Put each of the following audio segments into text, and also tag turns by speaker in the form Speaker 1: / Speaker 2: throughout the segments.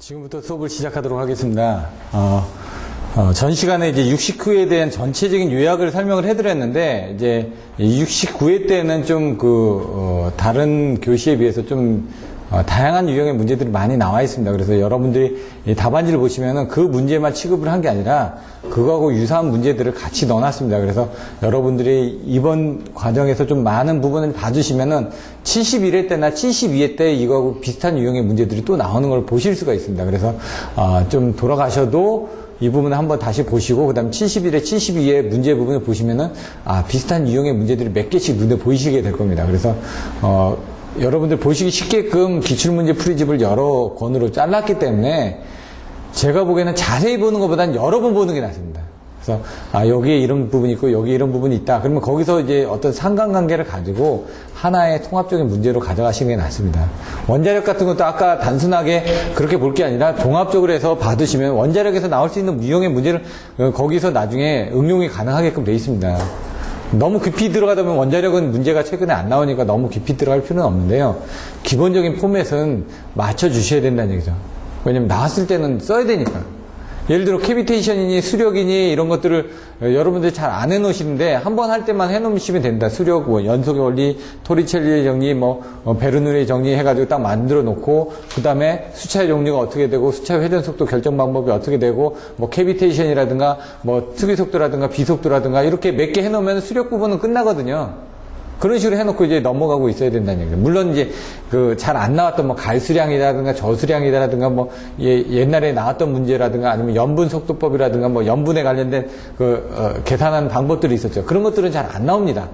Speaker 1: 지금부터 수업을 시작하도록 하겠습니다. 전 시간에 이제 69에 대한 전체적인 요약을 설명을 해드렸는데, 이제 69회 때는 좀 다른 교시에 비해서 좀 다양한 유형의 문제들이 많이 나와 있습니다. 그래서 여러분들이 답안지를 보시면은 그 문제만 취급을 한 게 아니라 그거하고 유사한 문제들을 같이 넣어놨습니다. 그래서 여러분들이 이번 과정에서 좀 많은 부분을 봐주시면은 71회 때나 72회 때 이거하고 비슷한 유형의 문제들이 또 나오는 걸 보실 수가 있습니다. 그래서 좀 돌아가셔도 이 부분을 한번 다시 보시고, 그 다음 71회, 72회 문제 부분을 보시면은 비슷한 유형의 문제들이 몇 개씩 눈에 보이시게 될 겁니다. 그래서 여러분들 보시기 쉽게끔 기출문제 풀이집을 여러 권으로 잘랐기 때문에 제가 보기에는 자세히 보는 것보다는 여러 번 보는 게 낫습니다. 그래서 여기에 이런 부분이 있고 여기에 이런 부분이 있다. 그러면 거기서 이제 어떤 상관관계를 가지고 하나의 통합적인 문제로 가져가시는 게 낫습니다. 원자력 같은 것도 아까 단순하게 그렇게 볼 게 아니라 종합적으로 해서 받으시면 원자력에서 나올 수 있는 유형의 문제를 거기서 나중에 응용이 가능하게끔 되어 있습니다. 너무 깊이 들어가다 보면 원자력은 문제가 최근에 안 나오니까 너무 깊이 들어갈 필요는 없는데요. 기본적인 포맷은 맞춰주셔야 된다는 얘기죠. 왜냐면 나왔을 때는 써야 되니까. 예를 들어 캐비테이션이니 수력이니 이런 것들을 여러분들이 잘 안 해놓으시는데 한 번 할 때만 해놓으시면 된다. 수력, 연속의 원리, 토리첼리의 정리, 베르누리의 정리 해가지고 딱 만들어 놓고, 그 다음에 수차의 종류가 어떻게 되고, 수차 회전 속도 결정 방법이 어떻게 되고, 캐비테이션이라든가, 특이 속도라든가, 비속도라든가, 이렇게 몇 개 해놓으면 수력 부분은 끝나거든요. 그런 식으로 해놓고 이제 넘어가고 있어야 된다는 얘기죠. 물론 이제 잘 안 나왔던 가열수량이라든가 저수량이라든가 옛날에 나왔던 문제라든가 아니면 연분 속도법이라든가 연분에 관련된 계산하는 방법들이 있었죠. 그런 것들은 잘 안 나옵니다.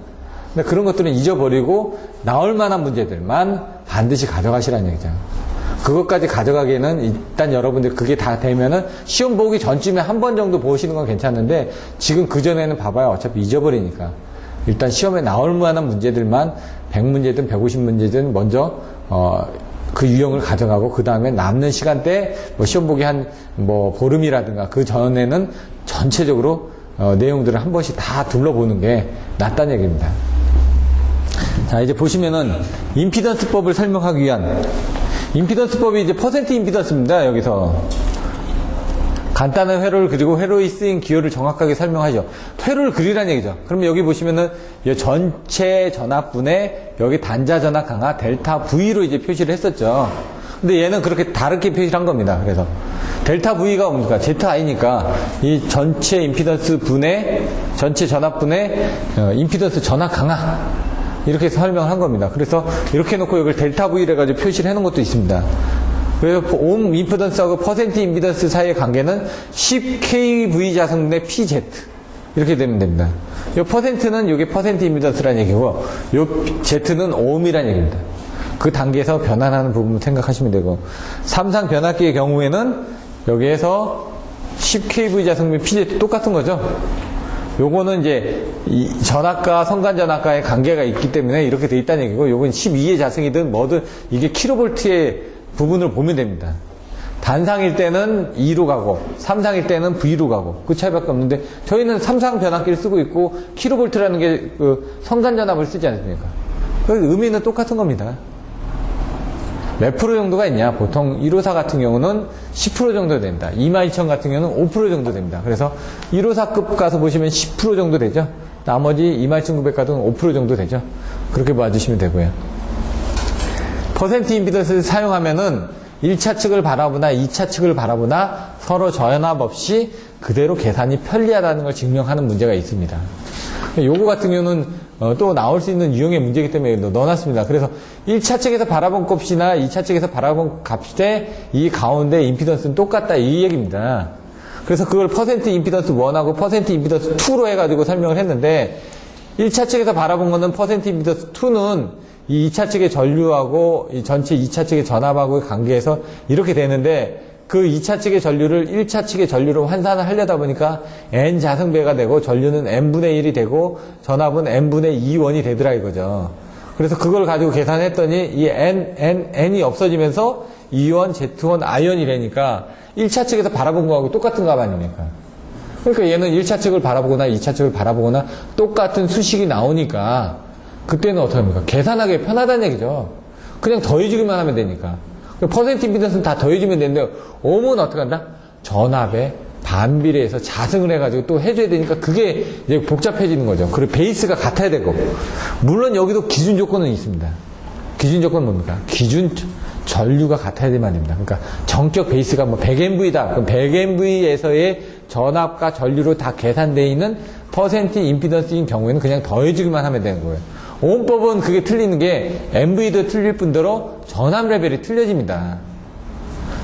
Speaker 1: 근데 그런 것들은 잊어버리고 나올 만한 문제들만 반드시 가져가시라는 얘기죠. 그것까지 가져가기에는 일단 여러분들 그게 다 되면은 시험 보기 전쯤에 한 번 정도 보시는 건 괜찮은데 지금 그전에는 봐봐야 어차피 잊어버리니까. 일단 시험에 나올 만한 문제들만 100문제든 150문제든 먼저 그 유형을 가져가고 그 다음에 남는 시간대 시험 보기 한 보름이라든가 그 전에는 전체적으로 내용들을 한 번씩 다 둘러보는 게 낫다는 얘기입니다. 자, 이제 보시면은 임피던스법을 설명하기 위한 임피던스법이 이제 퍼센트 임피던스입니다. 여기서 간단한 회로를 그리고 회로에 쓰인 기호를 정확하게 설명하죠. 회로를 그리라는 얘기죠. 그러면 여기 보시면은 전체 전압분의 여기 단자 전압 강하 델타 V로 이제 표시를 했었죠. 근데 얘는 그렇게 다르게 표시를 한 겁니다. 그래서 델타 V가 뭡니까? ZI니까 이 전체 임피던스 분의 전체 전압분의 임피던스 전압 강하 이렇게 설명을 한 겁니다. 그래서 이렇게 해놓고 여기를 델타 V를 해가지고 표시를 해놓은 것도 있습니다. 그래서 옴 임피던스하고 퍼센트 임피던스 사이의 관계는 10kV 자승분의 PZ 이렇게 되면 됩니다. 이 퍼센트는 이게 퍼센트 임피던스라는 얘기고 이 Z는 옴이라는 얘기입니다. 그 단계에서 변환하는 부분을 생각하시면 되고 삼상 변압기의 경우에는 여기에서 10kV 자승분의 PZ 똑같은 거죠. 요거는 이제 이 전압과 성간전압과의 관계가 있기 때문에 이렇게 돼 있다는 얘기고 요건 12의 자승이든 뭐든 이게 킬로볼트의 부분을 보면 됩니다. 단상일 때는 2로 가고 3상일 때는 V로 가고 그 차이밖에 없는데 저희는 3상 변압기를 쓰고 있고 킬로볼트라는 게 성간전압을 쓰지 않습니까? 그 의미는 똑같은 겁니다. 몇 프로 정도가 있냐? 보통 154 같은 경우는 10% 정도 됩니다. 22000 같은 경우는 5% 정도 됩니다. 그래서 154급 가서 보시면 10% 정도 되죠. 나머지 22900 가도 5% 정도 되죠. 그렇게 봐주시면 되고요. 퍼센트 임피던스를 사용하면은 1차 측을 바라보나 2차 측을 바라보나 서로 전압 없이 그대로 계산이 편리하다는 걸 증명하는 문제가 있습니다. 요거 같은 경우는 또 나올 수 있는 유형의 문제이기 때문에 넣어놨습니다. 그래서 1차 측에서 바라본 값이나 2차 측에서 바라본 값에 이 가운데 임피던스는 똑같다 이 얘기입니다. 그래서 그걸 퍼센트 임피던스 1하고 퍼센트 임피던스 2로 해가지고 설명을 했는데 1차 측에서 바라본 거는 퍼센트 임피던스 2는 이 2차 측의 전류하고 이 전체 2차 측의 전압하고의 관계에서 이렇게 되는데 그 2차 측의 전류를 1차 측의 전류로 환산을 하려다 보니까 N 자승배가 되고 전류는 N분의 1이 되고 전압은 N분의 2원이 되더라 이거죠. 그래서 그걸 가지고 계산했더니 이 N이 없어지면서 2원, Z1, I원이 되니까 1차 측에서 바라본 거하고 똑같은 값 아닙니까? 그러니까 얘는 1차 측을 바라보거나 2차 측을 바라보거나 똑같은 수식이 나오니까 그때는 어떡합니까? 계산하기 편하다는 얘기죠. 그냥 더해주기만 하면 되니까. 퍼센트 임피던스는 다 더해주면 되는데, 옴은 어떻게 한다? 전압에 반비례해서 자승을 해가지고 또 해줘야 되니까 그게 이제 복잡해지는 거죠. 그리고 베이스가 같아야 되고. 물론 여기도 기준 조건은 있습니다. 기준 조건은 뭡니까? 기준 전류가 같아야 되만 됩니다. 그러니까 정격 베이스가 뭐 100MV다. 그럼 100MV에서의 전압과 전류로 다 계산되어 있는 퍼센트 임피던스인 경우에는 그냥 더해주기만 하면 되는 거예요. 오음법은 그게 틀리는 게 MV도 틀릴 뿐더러 전압 레벨이 틀려집니다.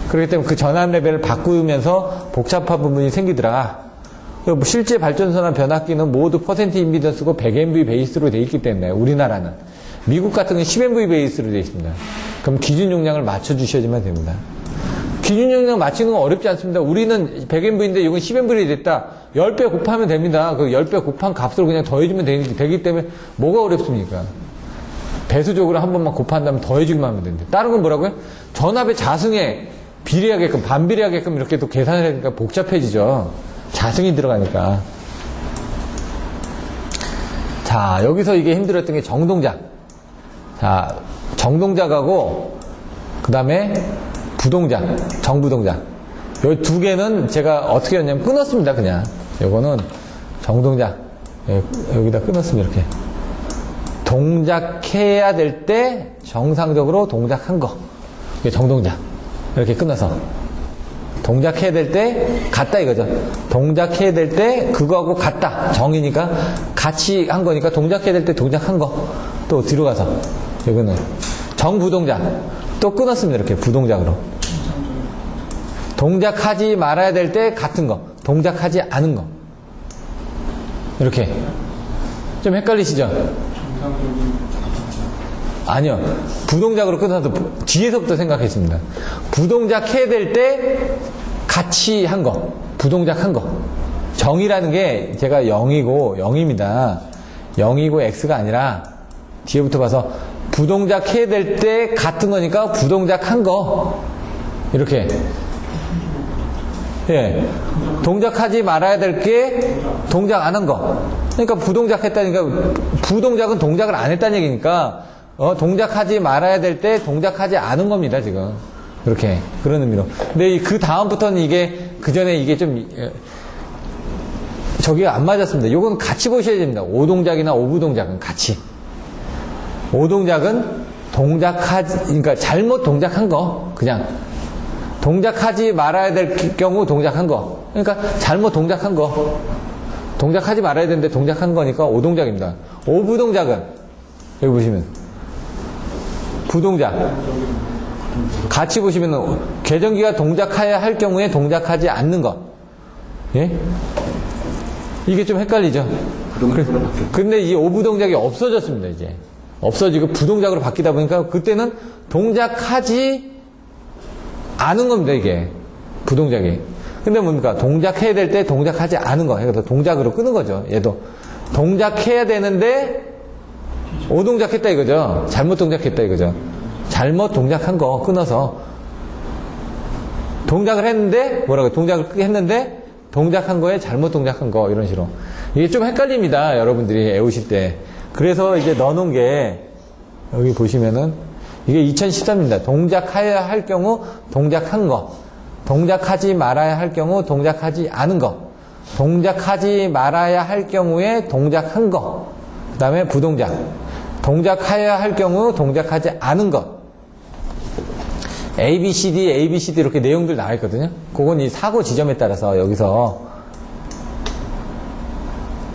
Speaker 1: 그렇기 때문에 그 전압 레벨을 바꾸면서 복잡한 부분이 생기더라. 실제 발전소나 변압기는 모두 퍼센트 임피던스고 100MV 베이스로 되어 있기 때문에 우리나라는. 미국 같은 경우는 10MV 베이스로 되어 있습니다. 그럼 기준 용량을 맞춰주셔야지만 됩니다. 기준 용량 맞추는 건 어렵지 않습니다. 우리는 100MV인데 이건 10MV이 됐다. 10배 곱하면 됩니다. 그 10배 곱한 값을 그냥 더해주면 되기 때문에 뭐가 어렵습니까? 배수적으로 한 번만 곱한 다음에 더해주기만 하면 되는데. 다른 건 뭐라고요? 전압의 자승에 비례하게끔, 반비례하게끔 이렇게 또 계산을 하니까 복잡해지죠. 자승이 들어가니까. 자, 여기서 이게 힘들었던 게 정동작. 자, 정동작하고, 그 다음에 부동작, 정부동작. 요 두 개는 제가 어떻게 했냐면 끊었습니다, 그냥. 요거는 정동작. 여기다 끊었습니다, 이렇게. 동작해야 될 때 정상적으로 동작한 거. 이게 정동작. 이렇게 끊어서. 동작해야 될 때 같다 이거죠. 동작해야 될 때 그거하고 같다. 정이니까 같이 한 거니까 동작해야 될 때 동작한 거. 또 뒤로 가서. 이거는 정부동작. 또 끊었습니다, 이렇게 부동작으로. 동작하지 말아야 될 때 같은 거. 동작하지 않은 거. 이렇게. 좀 헷갈리시죠? 아니요. 부동작으로 끊어서 뒤에서부터 생각했습니다. 부동작 해야 될 때 같이 한 거. 부동작 한 거. 정이라는 게 제가 0이고 0입니다. 0이고 X가 아니라 뒤에부터 봐서 부동작 해야 될 때 같은 거니까 부동작 한 거. 이렇게. 예. 동작하지 말아야 될 게 동작 안 한 거. 그러니까 부동작 했다니까 부동작은 동작을 안 했다는 얘기니까 동작하지 말아야 될 때 동작하지 않은 겁니다, 지금. 그렇게. 그런 의미로. 근데 그 다음부터는 이게, 그 전에 이게 좀, 저기가 안 맞았습니다. 요건 같이 보셔야 됩니다. 오동작이나 오부동작은 같이. 오동작은 그러니까 잘못 동작한 거. 그냥. 동작하지 말아야 될 경우 동작한 거. 그러니까 잘못 동작한 거. 동작하지 말아야 되는데 동작한 거니까 오동작입니다. 오부동작은, 여기 보시면. 부동작. 같이 보시면 계정기가 동작해야 할 경우에 동작하지 않는 것. 예? 이게 좀 헷갈리죠? 근데 이 오부동작이 없어졌습니다, 이제. 없어지고 부동작으로 바뀌다 보니까 그때는 동작하지 않은 겁니다, 이게. 부동작이. 근데 뭡니까? 동작해야 될 때 동작하지 않은 거. 그래서 동작으로 끄는 거죠. 얘도. 동작해야 되는데 오동작했다 이거죠. 잘못 동작했다 이거죠. 잘못 동작한 거 끊어서 동작을 했는데 뭐라고 동작을 했는데 동작한 거에 잘못 동작한 거 이런 식으로 이게 좀 헷갈립니다. 여러분들이 외우실 때. 그래서 이제 넣어놓은 게 여기 보시면은 이게 2013입니다. 동작해야 할 경우 동작한 거, 동작하지 말아야 할 경우 동작하지 않은 거, 동작하지 말아야 할 경우에 동작한 거, 그 다음에 부동작. 동작해야 할 경우 동작하지 않은 것. A, B, C, D, A, B, C, D 이렇게 내용들 나와 있거든요. 그건 이 사고 지점에 따라서 여기서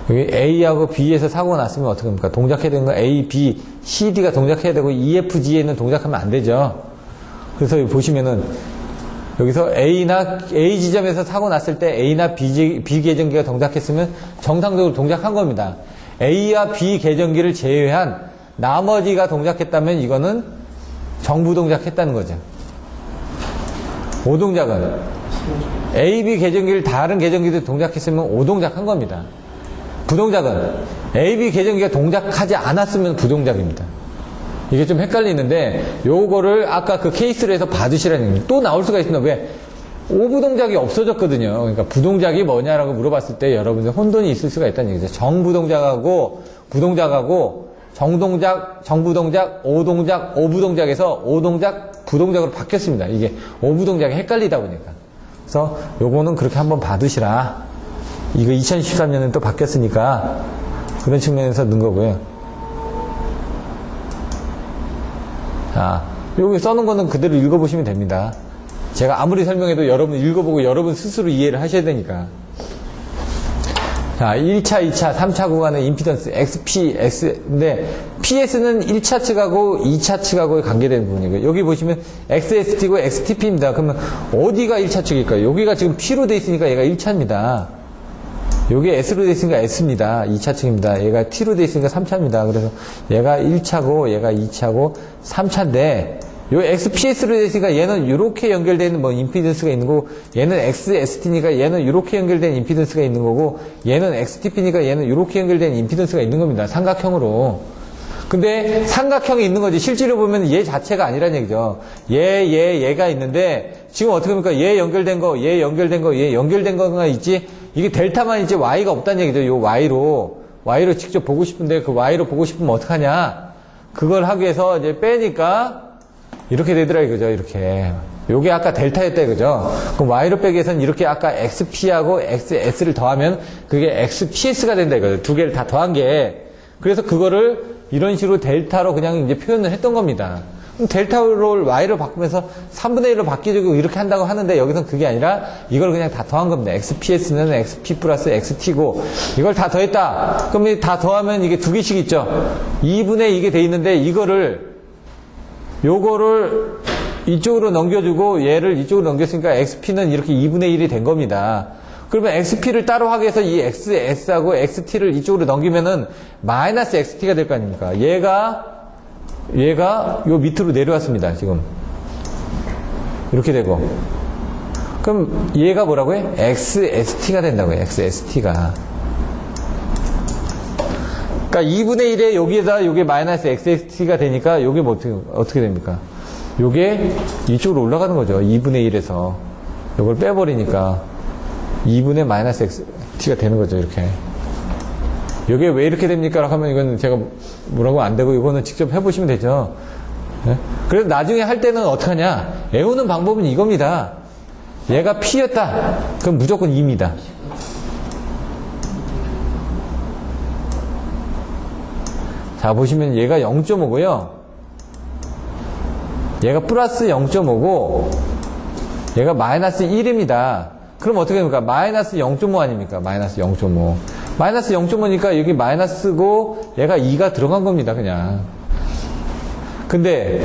Speaker 1: 여기 A하고 B에서 사고가 났으면 어떻게 합니까? 동작해야 되는 건 A, B, C, D가 동작해야 되고 E, F, G에는 동작하면 안 되죠. 그래서 여기 보시면은 여기서 A 지점에서 사고 났을 때 A나 B 계정기가 동작했으면 정상적으로 동작한 겁니다. A와 B 계정기를 제외한 나머지가 동작했다면 이거는 정부동작했다는 거죠. 오동작은 A, B 계정기를 다른 계정기들 동작했으면 오동작한 겁니다. 부동작은 A, B 계정기가 동작하지 않았으면 부동작입니다. 이게 좀 헷갈리는데 요거를 아까 그 케이스를 해서 받으시라는 얘기입니다. 또 나올 수가 있습니다. 왜? 오부동작이 없어졌거든요. 그러니까 부동작이 뭐냐라고 물어봤을 때 여러분들 혼돈이 있을 수가 있다는 얘기죠. 정부동작하고 부동작하고 정동작, 정부동작, 오동작, 오부동작에서 오동작, 부동작으로 바뀌었습니다. 이게 오부동작이 헷갈리다 보니까. 그래서 요거는 그렇게 한번 봐두시라. 이거 2013년에 또 바뀌었으니까 그런 측면에서 넣은 거고요. 자, 여기 써놓은 거는 그대로 읽어보시면 됩니다. 제가 아무리 설명해도 여러분 읽어보고 여러분 스스로 이해를 하셔야 되니까. 자, 1차, 2차, 3차 구간의 임피던스 XP, X인데 PS는 1차 측하고 2차 측하고 관계되는 부분이고요. 여기 보시면 XST고 XTP입니다. 그러면 어디가 1차 측일까요? 여기가 지금 P로 돼 있으니까 얘가 1차입니다. 여기 S로 돼 있으니까 S입니다. 2차 측입니다. 얘가 T로 돼 있으니까 3차입니다. 그래서 얘가 1차고 얘가 2차고 3차인데 요 XPS로 돼 있으니까 얘는 이렇게 연결되는 뭐 임피던스가 있는 거고 얘는 XST니까 얘는 이렇게 연결된 임피던스가 있는 거고 얘는 XTP니까 얘는 이렇게 연결된 임피던스가 있는 겁니다. 삼각형으로. 근데 삼각형이 있는 거지 실제로 보면 얘 자체가 아니란 얘기죠. 얘가 있는데 지금 어떻게 합니까? 얘 연결된 거, 얘 연결된 거, 얘 연결된 거가 있지 이게 델타만 있지 Y가 없다는 얘기죠. 요 Y로 직접 보고 싶은데 그 Y로 보고 싶으면 어떡하냐? 그걸 하기 위해서 이제 빼니까 이렇게 되더라 이거죠. 이렇게. 요게 아까 델타였다 이거죠. 그럼 Y로 빼기 위해서는 이렇게 아까 XP하고 XS를 더하면 그게 XPS가 된다 이거죠. 두 개를 다 더한 게. 그래서 그거를 이런 식으로 델타로 그냥 이제 표현을 했던 겁니다. 그럼 델타를 Y로 바꾸면서 3분의 1로 바뀌고 이렇게 한다고 하는데 여기서는 그게 아니라 이걸 그냥 다 더한 겁니다. XPS는 XP 플러스 XT고 이걸 다 더했다. 그럼 다 더하면 이게 두 개씩 있죠. 2분의 이게 돼 있는데 요거를 이쪽으로 넘겨주고 얘를 이쪽으로 넘겼으니까 XP는 이렇게 2분의 1이 된 겁니다. 그러면 XP를 따로 하기 위해서 이 XS하고 XT를 이쪽으로 넘기면은 마이너스 XT가 될 거 아닙니까? 얘가 요 밑으로 내려왔습니다. 지금. 이렇게 되고. 그럼 얘가 뭐라고요? XST가 된다고요. XST가. 그러니까 2분의 1에 여기에다 요게 마이너스 XST가 되니까 요게 뭐 어떻게 됩니까? 요게 이쪽으로 올라가는 거죠. 2분의 1에서. 요걸 빼버리니까 2분의 마이너스 XT가 되는 거죠. 이렇게. 요게 왜 이렇게 됩니까? 라고 하면 이건 제가 뭐라고 안 되고 이거는 직접 해보시면 되죠. 네? 그래서 나중에 할 때는 어떡하냐? 외우는 방법은 이겁니다. 얘가 P였다. 그럼 무조건 2입니다. 자, 보시면 얘가 0.5고요. 얘가 플러스 0.5고, 얘가 마이너스 1입니다. 그럼 어떻게 됩니까? 마이너스 0.5 아닙니까? 마이너스 0.5. 마이너스 0.5니까 여기 마이너스고, 얘가 2가 들어간 겁니다, 그냥. 근데,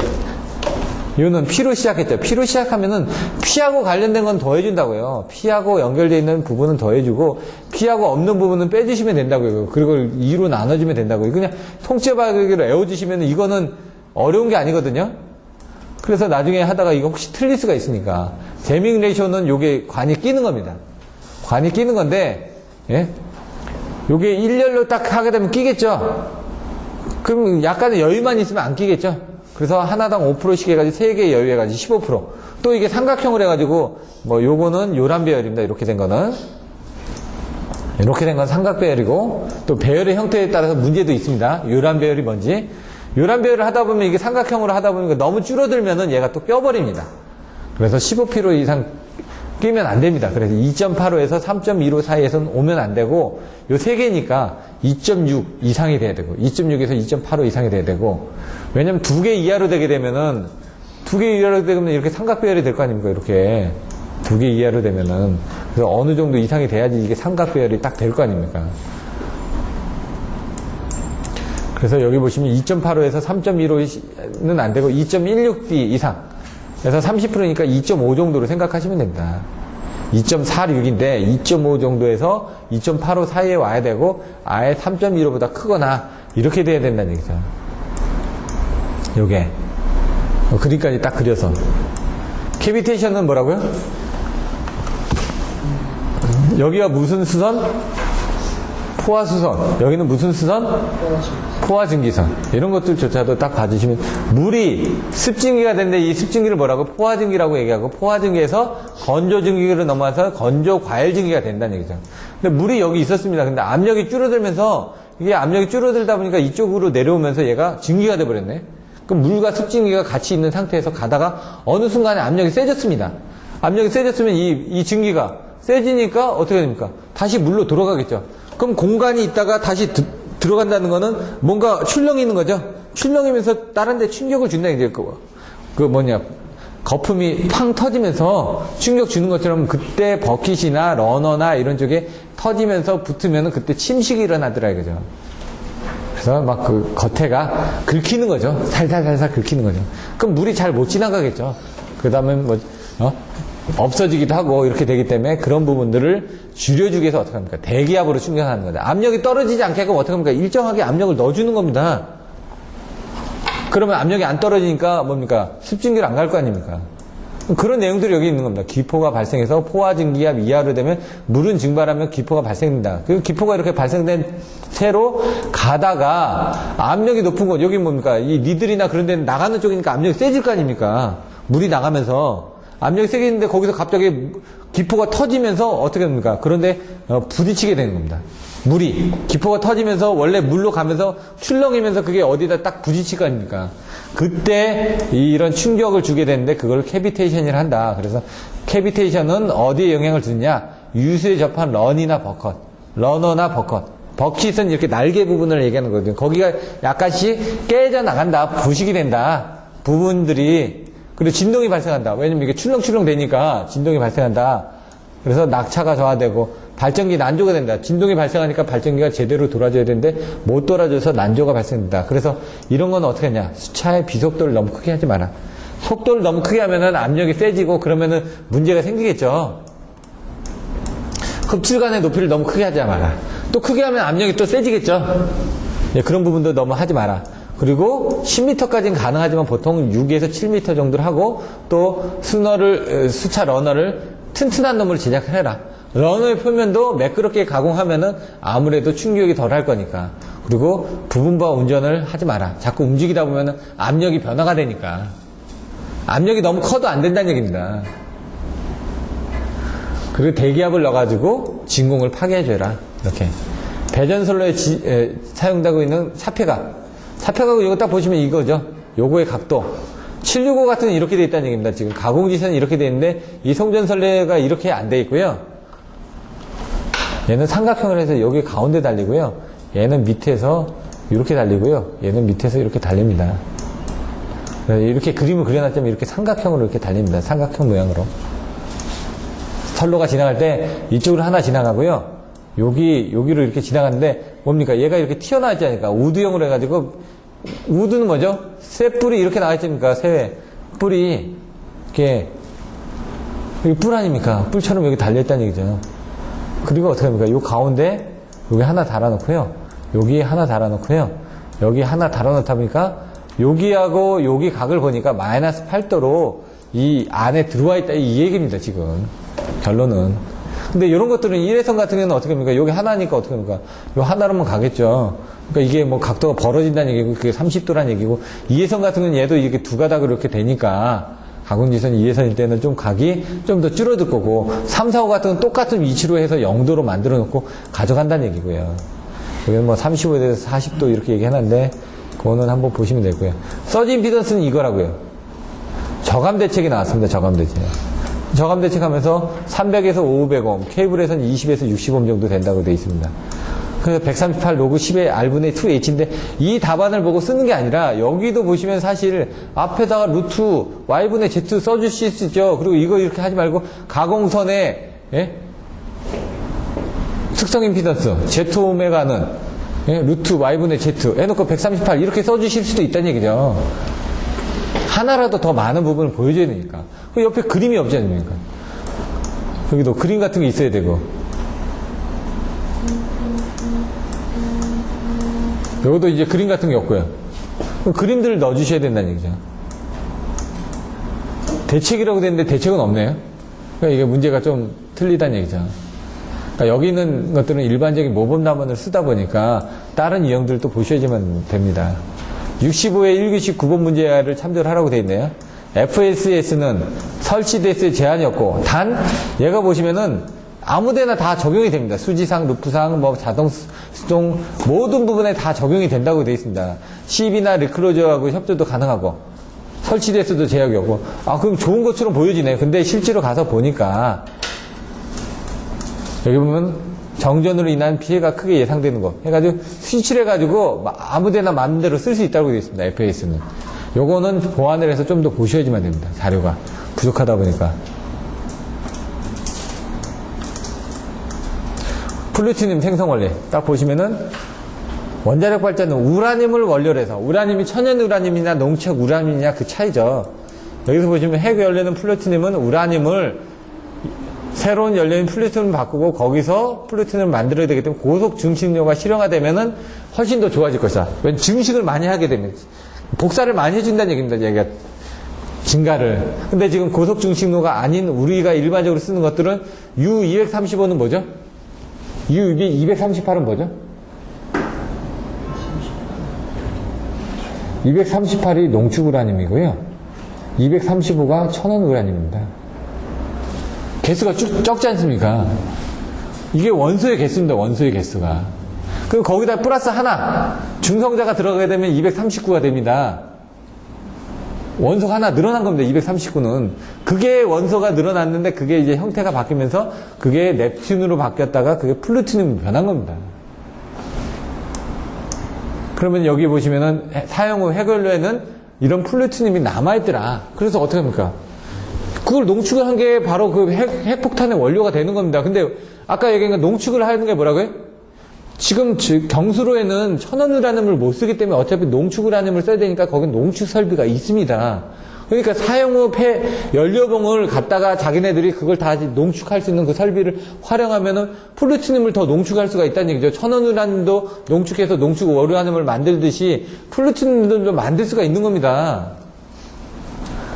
Speaker 1: 이거는 P로 시작했죠. P로 시작하면은 P하고 관련된 건 더해준다고요. P하고 연결되어 있는 부분은 더해주고 P하고 없는 부분은 빼주시면 된다고요. 그리고 2로 나눠주면 된다고요. 그냥 통째 발기로 외워주시면 이거는 어려운 게 아니거든요. 그래서 나중에 하다가 이거 혹시 틀릴 수가 있으니까 제밍 레이쇼는 요게 관이 끼는 겁니다. 관이 끼는 건데 예? 요게 일렬로 딱 하게 되면 끼겠죠. 그럼 약간의 여유만 있으면 안 끼겠죠. 그래서 하나당 5%씩 해가지고 3개 여유해가지고 15%. 또 이게 삼각형을 해가지고, 뭐, 요거는 요란 배열입니다. 이렇게 된 거는. 이렇게 된 건 삼각 배열이고, 또 배열의 형태에 따라서 문제도 있습니다. 요란 배열이 뭔지. 요란 배열을 하다 보면 이게 삼각형으로 하다 보니까 너무 줄어들면은 얘가 또 껴버립니다. 그래서 15% 이상 끼면 안 됩니다. 그래서 2.85에서 3.15 사이에서는 오면 안 되고, 요 3개니까 2.6 이상이 돼야 되고, 2.6에서 2.85 이상이 돼야 되고, 왜냐면 2개 이하로 되게 되면은, 2개 이하로 되면 이렇게 삼각배열이 될 거 아닙니까? 이렇게. 2개 이하로 되면은. 그래서 어느 정도 이상이 돼야지 이게 삼각배열이 딱 될 거 아닙니까? 그래서 여기 보시면 2.85에서 3.15는 안 되고, 2.16D 이상. 그래서 30%니까 2.5 정도로 생각하시면 됩니다. 2.46인데 2.5 정도에서 2.85 사이에 와야 되고 아예 3.15보다 크거나 이렇게 돼야 된다는 얘기죠. 요게 그림까지 딱 그려서 캐비테이션은 뭐라고요? 여기가 무슨 수선? 포화수선. 여기는 무슨 수선? 포화증기선. 이런 것들조차도 딱 봐주시면 물이 습증기가 되는데 이 습증기를 뭐라고? 포화증기라고 얘기하고 포화증기에서 건조증기로 넘어와서 건조과열증기가 된다는 얘기죠. 근데 물이 여기 있었습니다. 근데 압력이 줄어들면서 이게 압력이 줄어들다 보니까 이쪽으로 내려오면서 얘가 증기가 돼버렸네. 그럼 물과 습증기가 같이 있는 상태에서 가다가 어느 순간에 압력이 세졌습니다. 압력이 세졌으면 이 증기가 세지니까 어떻게 됩니까? 다시 물로 돌아가겠죠. 그럼 공간이 있다가 다시 들어간다는 거는 뭔가 출렁이 있는 거죠. 출렁이면서 다른 데 충격을 준다는 게 거품이 팡 터지면서 충격 주는 것처럼 그때 버킷이나 러너나 이런 쪽에 터지면서 붙으면 그때 침식이 일어나더라 이거죠. 그래서 막 그 겉에가 긁히는 거죠. 살살살살 긁히는 거죠. 그럼 물이 잘 못 지나가겠죠. 그 다음에 없어지기도 하고 이렇게 되기 때문에 그런 부분들을 줄여주기 위해서 어떻게 합니까? 대기압으로 충격하는 거다. 압력이 떨어지지 않게끔 어떻게 합니까? 일정하게 압력을 넣어주는 겁니다. 그러면 압력이 안 떨어지니까 뭡니까? 습증기를 안 갈 거 아닙니까? 그런 내용들이 여기 있는 겁니다. 기포가 발생해서 포화 증기압 이하로 되면 물은 증발하면 기포가 발생됩니다. 그 기포가 이렇게 발생된 채로 가다가 압력이 높은 곳, 여기 뭡니까? 이 니들이나 그런 데는 나가는 쪽이니까 압력이 세질 거 아닙니까? 물이 나가면서 압력이 세겠는데 거기서 갑자기 기포가 터지면서 어떻게 됩니까? 그런데 부딪히게 되는 겁니다. 물이 기포가 터지면서 원래 물로 가면서 출렁이면서 그게 어디다 딱 부딪힐 거 아닙니까? 그때 이런 충격을 주게 되는데 그걸 캐비테이션이라 한다. 그래서 캐비테이션은 어디에 영향을 주느냐? 유수에 접한 러너나 버컷. 버킷은 이렇게 날개 부분을 얘기하는 거거든요. 거기가 약간씩 깨져 나간다. 부식이 된다. 부분들이. 그리고 진동이 발생한다. 왜냐면 이게 출렁출렁 되니까 진동이 발생한다. 그래서 낙차가 저하되고 발전기 난조가 된다. 진동이 발생하니까 발전기가 제대로 돌아줘야 되는데 못 돌아줘서 난조가 발생된다. 그래서 이런 건 어떻게 하냐? 수차의 비속도를 너무 크게 하지 마라. 속도를 너무 크게 하면은 압력이 세지고 그러면은 문제가 생기겠죠. 흡출관의 높이를 너무 크게 하지 마라. 또 크게 하면 압력이 또 세지겠죠. 네, 그런 부분도 너무 하지 마라. 그리고 10m까지는 가능하지만 보통 6에서 7m 정도를 하고 또 수차 러너를 튼튼한 놈을 제작해라. 러너의 표면도 매끄럽게 가공하면은 아무래도 충격이 덜 할 거니까. 그리고 부분바 운전을 하지 마라. 자꾸 움직이다 보면은 압력이 변화가 되니까. 압력이 너무 커도 안 된다는 얘기입니다. 그리고 대기압을 넣어가지고 진공을 파괴해줘라. 이렇게. 배전솔로에 사용되고 있는 사폐각 이거 딱 보시면 이거죠. 요거의 각도. 765 같은 이렇게 돼 있다는 얘기입니다. 지금 가공지선이 이렇게 돼 있는데 이 송전설레가 이렇게 안 돼 있고요. 얘는 삼각형을 해서 여기 가운데 달리고요. 얘는 밑에서 이렇게 달리고요. 얘는 밑에서 이렇게 달립니다. 이렇게 그림을 그려놨자면 이렇게 삼각형으로 이렇게 달립니다. 삼각형 모양으로. 선로가 지나갈 때 이쪽으로 하나 지나가고요. 여기로 이렇게 지나가는데 뭡니까? 얘가 이렇게 튀어나와 있지 않습니까? 우드형으로 해가지고 우드는 뭐죠? 새 뿔이 이렇게 나와 있지 않습니까? 새 뿔이 이렇게 여기 뿔 아닙니까? 뿔처럼 여기 달려있다는 얘기죠. 그리고 어떻게 합니까? 요 가운데 여기 하나 달아놓고요. 여기 하나 달아놓고요. 여기 하나 달아놓다 보니까 여기하고 여기 각을 보니까 마이너스 8도로 이 안에 들어와 있다 이 얘기입니다. 지금 결론은. 근데 이런 것들은 일회선 같은 경우는 어떻게 합니까? 여기 하나니까 어떻게 합니까? 요 하나로만 가겠죠. 그러니까 이게 뭐 각도가 벌어진다는 얘기고 그게 30도라는 얘기고 이회선 같은 경우는 얘도 이렇게 두 가닥으로 이렇게 되니까 가공지선 이회선일 때는 좀 각이 좀 더 줄어들 거고 3, 4, 5 같은 건 똑같은 위치로 해서 0도로 만들어 놓고 가져간다는 얘기고요. 여기는 뭐 35에 대해서 40도 이렇게 얘기해놨는데 그거는 한번 보시면 되고요. 서지 임피던스는 이거라고요. 저감 대책이 나왔습니다. 저감 대책. 저감 대책하면서 300에서 500옴, 케이블에서는 20에서 60옴 정도 된다고 되어 있습니다. 그래서 138 로그 10의 R분의 2H인데 이 답안을 보고 쓰는 게 아니라 여기도 보시면 사실 앞에다가 루트 Y분의 Z 써주실 수 있죠. 그리고 이거 이렇게 하지 말고 가공선의 특성 임피던스 Z 오메가는 루트 Y분의 Z 해놓고 138 이렇게 써주실 수도 있다는 얘기죠. 하나라도 더 많은 부분을 보여줘야 되니까. 그 옆에 그림이 없지 않습니까? 여기도 그림 같은 게 있어야 되고. 여기도 이제 그림 같은 게 없고요. 그림들을 넣어주셔야 된다는 얘기죠. 대책이라고 되는데 대책은 없네요. 그러니까 이게 문제가 좀 틀리다는 얘기죠. 그러니까 여기 있는 것들은 일반적인 모범 답안을 쓰다 보니까 다른 유형들도 보셔야지만 됩니다. 65의 1교시 9번 문제를 참조를 하라고 되어 있네요. FSS는 설치 대수에 제한이 없고 단 얘가 보시면은 아무데나 다 적용이 됩니다. 수지상, 루프상, 뭐 자동 수동 모든 부분에 다 적용이 된다고 되어 있습니다. CB나 리클로저하고 협조도 가능하고 설치대에서도 제약이 없고 그럼 좋은 것처럼 보여지네. 근데 실제로 가서 보니까 여기 보면 정전으로 인한 피해가 크게 예상되는 거 해가지고 스위치를 해가지고 아무데나 마음대로 쓸 수 있다고 되어 있습니다. FAS는 요거는 보완을 해서 좀 더 보셔야지만 됩니다. 자료가 부족하다 보니까. 플루토늄 생성 원리 딱 보시면은 원자력 발전은 우라늄을 원료로 해서 우라늄이 천연 우라늄이나 농축 우라늄이냐 그 차이죠. 여기서 보시면 핵 연료는 플루토늄은 우라늄을 새로운 연료인 플루토늄을 바꾸고 거기서 플루토늄을 만들어야 되기 때문에 고속 증식료가 실용화되면은 훨씬 더 좋아질 것이다. 왜 증식을 많이 하게 되면 복사를 많이 해준다는 얘기입니다. 얘가 증가를. 근데 지금 고속 증식료가 아닌 우리가 일반적으로 쓰는 것들은 U235는 뭐죠? U238은 뭐죠? 238이 농축 우라늄이고요. 235가 천연 우라늄입니다. 개수가 적지 않습니까? 이게 원소의 개수입니다. 원소의 개수가. 그럼 거기다 플러스 하나 중성자가 들어가게 되면 239가 됩니다. 원소가 하나 늘어난 겁니다. 239는. 그게 원소가 늘어났는데 그게 이제 형태가 바뀌면서 그게 넵튠으로 바뀌었다가 그게 플루토늄으로 변한 겁니다. 그러면 여기 보시면은 사용 후 핵연료에는 이런 플루토늄이 남아있더라. 그래서 어떻게 합니까? 그걸 농축을 한 게 바로 그 핵폭탄의 원료가 되는 겁니다. 근데 아까 얘기한 건 농축을 하는 게 뭐라고요? 지금 경수로에는 천연우라늄을 못 쓰기 때문에 어차피 농축우라늄을 써야 되니까 거긴 농축 설비가 있습니다. 그러니까 사용 후 연료봉을 갖다가 자기네들이 그걸 다 농축할 수 있는 그 설비를 활용하면은 플루토늄을 더 농축할 수가 있다는 얘기죠. 천연우라늄도 농축해서 농축 우라늄을 만들듯이 플루토늄도 만들 수가 있는 겁니다.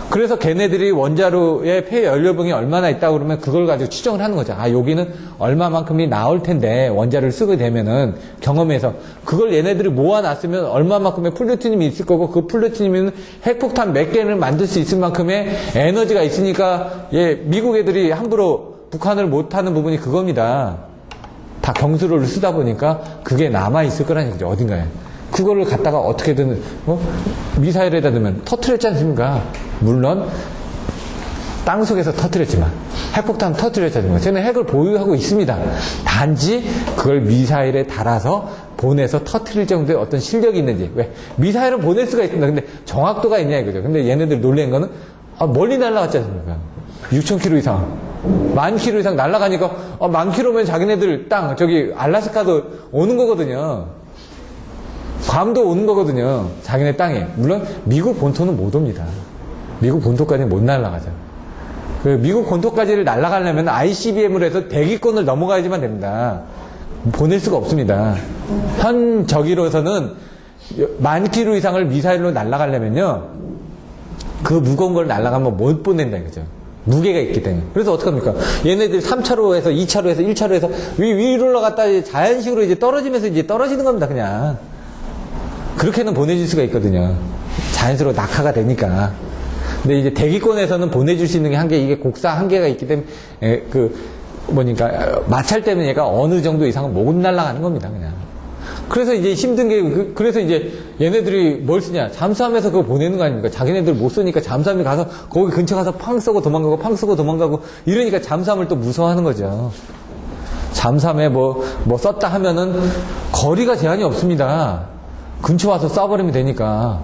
Speaker 1: 그래서 걔네들이 원자로의 폐 연료봉이 얼마나 있다고 그러면 그걸 가지고 추정을 하는 거죠. 여기는 얼마만큼이 나올 텐데 원자를 쓰게 되면은 경험해서 그걸 얘네들이 모아놨으면 얼마만큼의 플루토늄이 있을 거고 그 플루토늄은 핵폭탄 몇 개를 만들 수 있을 만큼의 에너지가 있으니까 미국 애들이 함부로 북한을 못하는 부분이 그겁니다. 다 경수로를 쓰다 보니까 그게 남아있을 거라는 얘기죠. 어딘가에. 그거를 갖다가 어떻게든 미사일에다 넣으면 터뜨렸지 않습니까? 물론 땅속에서 터뜨렸지만 핵폭탄 터뜨렸지 않습니까? 저는 핵을 보유하고 있습니다. 단지 그걸 미사일에 달아서 보내서 터뜨릴 정도의 어떤 실력이 있는지. 왜? 미사일은 보낼 수가 있습니다. 근데 정확도가 있냐 이거죠. 근데 얘네들 놀란 거는 멀리 날아갔지 않습니까? 6,000km 이상 10,000km 이상 날아가니까 10,000km면 자기네들 땅 저기 알라스카도 오는 거거든요. 괌도 오는 거거든요. 자기네 땅에. 물론 미국 본토는 못 옵니다. 미국 본토까지는 못 날아가죠. 미국 본토까지를 날아가려면 ICBM으로 해서 대기권을 넘어가야지만 됩니다. 보낼 수가 없습니다. 현 저기로서는 10,000km 이상을 미사일로 날아가려면요. 그 무거운 걸 날아가면 못 보낸다 이거죠. 무게가 있기 때문에. 그래서 어떡합니까? 얘네들 3차로에서 2차로에서 1차로에서 위로 올라갔다 자연식으로 이제 떨어지면서 이제 떨어지는 겁니다. 그냥. 그렇게는 보내줄 수가 있거든요. 자연스러워 낙하가 되니까. 근데 이제 대기권에서는 보내줄 수 있는 게 이게 곡사 한계가 있기 때문에, 마찰 때문에 얘가 어느 정도 이상은 못 날아가는 겁니다, 그냥. 그래서 이제 힘든 게, 그래서 이제 얘네들이 뭘 쓰냐. 잠수함에서 그거 보내는 거 아닙니까? 자기네들 못 쓰니까 잠수함에 가서 거기 근처 가서 팡 쏘고 도망가고 팡 쏘고 도망가고 이러니까 잠수함을 또 무서워하는 거죠. 잠수함에 뭐 썼다 하면은 거리가 제한이 없습니다. 근처 와서 쏴버리면 되니까.